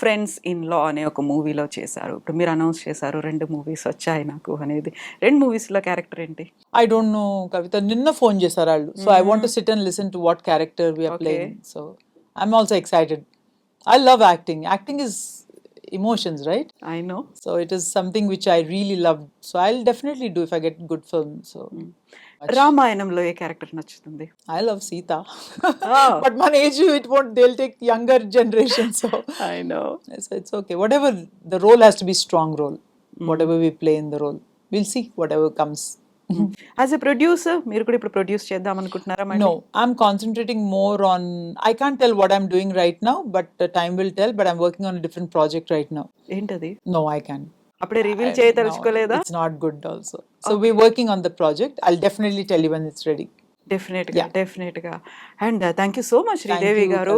friends in law అనే ఒక మూవీలో చేశారు. ఇప్పుడు మీరు అనౌన్స్ చేశారు 2 మూవీస్ వచ్చాయి నాకు అనేది. 2 మూవీస్లో క్యారెక్టర్ ఏంటి? ఐ డోంట్ నో కవిత, నిన్న ఫోన్ చేశారు వాళ్ళు. So I want to sit and listen to what character we're playing. So I'm also excited. I love acting. Acting is emotions, right? I know. So it is something which I really love. So I'll definitely do if I get good film. So రామాయణంలో ఏ character నచ్చుతుంది? I love Sita. But my age, they'll take younger generation. So I know. So it's okay. Whatever, the role has to be strong role. Whatever we play in the role, we'll see whatever comes. As a producer మీరు కూడా ఇప్పుడు produce చేద్దాం అనుకుంటున్నారా? No, I'm concentrating more on, I can't tell what I'm doing right now, but time will tell. But I'm working on a different project right now. ఏంటది? No, I can't. అప్పుడే reveal చేయదలుచుకోలేదా? It's not good also. So we're working on the project. I'll definitely tell you when it's ready. డెఫినెట్గా. And thank you so much Sridevi గారు.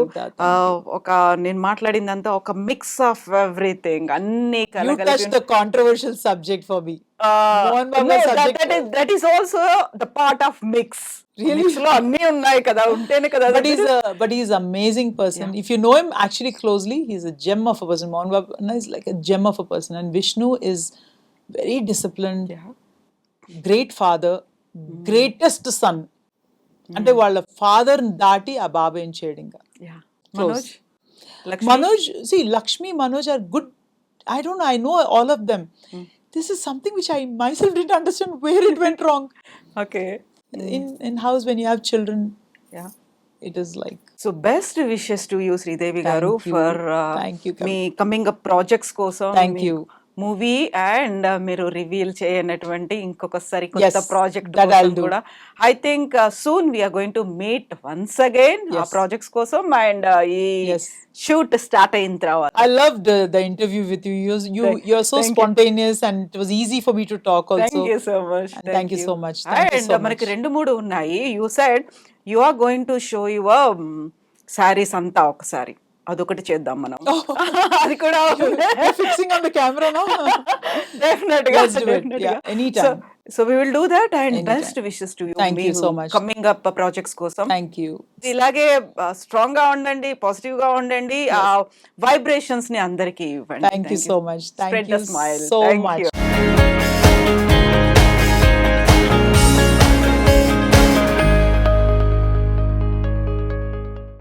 ఒక నేను మాట్లాడిందంతా ఒక mix of everything, అన్ని You touched the controversial subject for me. Mohan Babu subject. That is also the part of mix. లో అన్ని ఉన్నాయి కదా, ఉంటేనే కదా. But he's an amazing person. If you know him actually closely, he's a gem of a person. Mohan Babu is like a gem of a person. And Vishnu is very disciplined, great father, greatest son. అంటే వాళ్ళ father దాటి ఆ బాబు ఏం చేయడు ఇంకా. Manoj, see, Lakshmi, Manoj are good. I don't know, I know all of them. This is something which I myself didn't understand where it went wrong. Okay. In house when you have children, it is like. So best wishes to you, Sridevi garu, Thank you. for Thank you, మీ coming up projects కోసం. Thank you. Movie and మీరు reveal చేయనటువంటి ఇంకొకసారి కొత్త Yes, project that I'll do. కూడా I think soon we're going to meet once again ah Yes. Projects కోసం and ఈ Yes. Shoot start అయిన తర్వాత I loved the interview with you. You're so thank you. spontaneous, and it was easy for me to talk also. Thank you so much And thank you so much. Thank you and so మనకి much. 2-3 ఉన్నాయి. You said you are going to show your saris అంతా ఒకసారి అదొకటి చేద్దాం మనం. అది కూడా You're fixing on the camera now? Definite గా Let's do it. Yeah, anytime. So we will do that and Anytime. Best wishes to you. Thank you so much. Coming up projects కోసం Thank you. ఇలాగే strong గా ఉండండి, positive గా ఉండండి, ఆ vibrations ని అందరికీ ఇవ్వండి. Thank you so much. Thank Spread you the smile. so Thank much. you.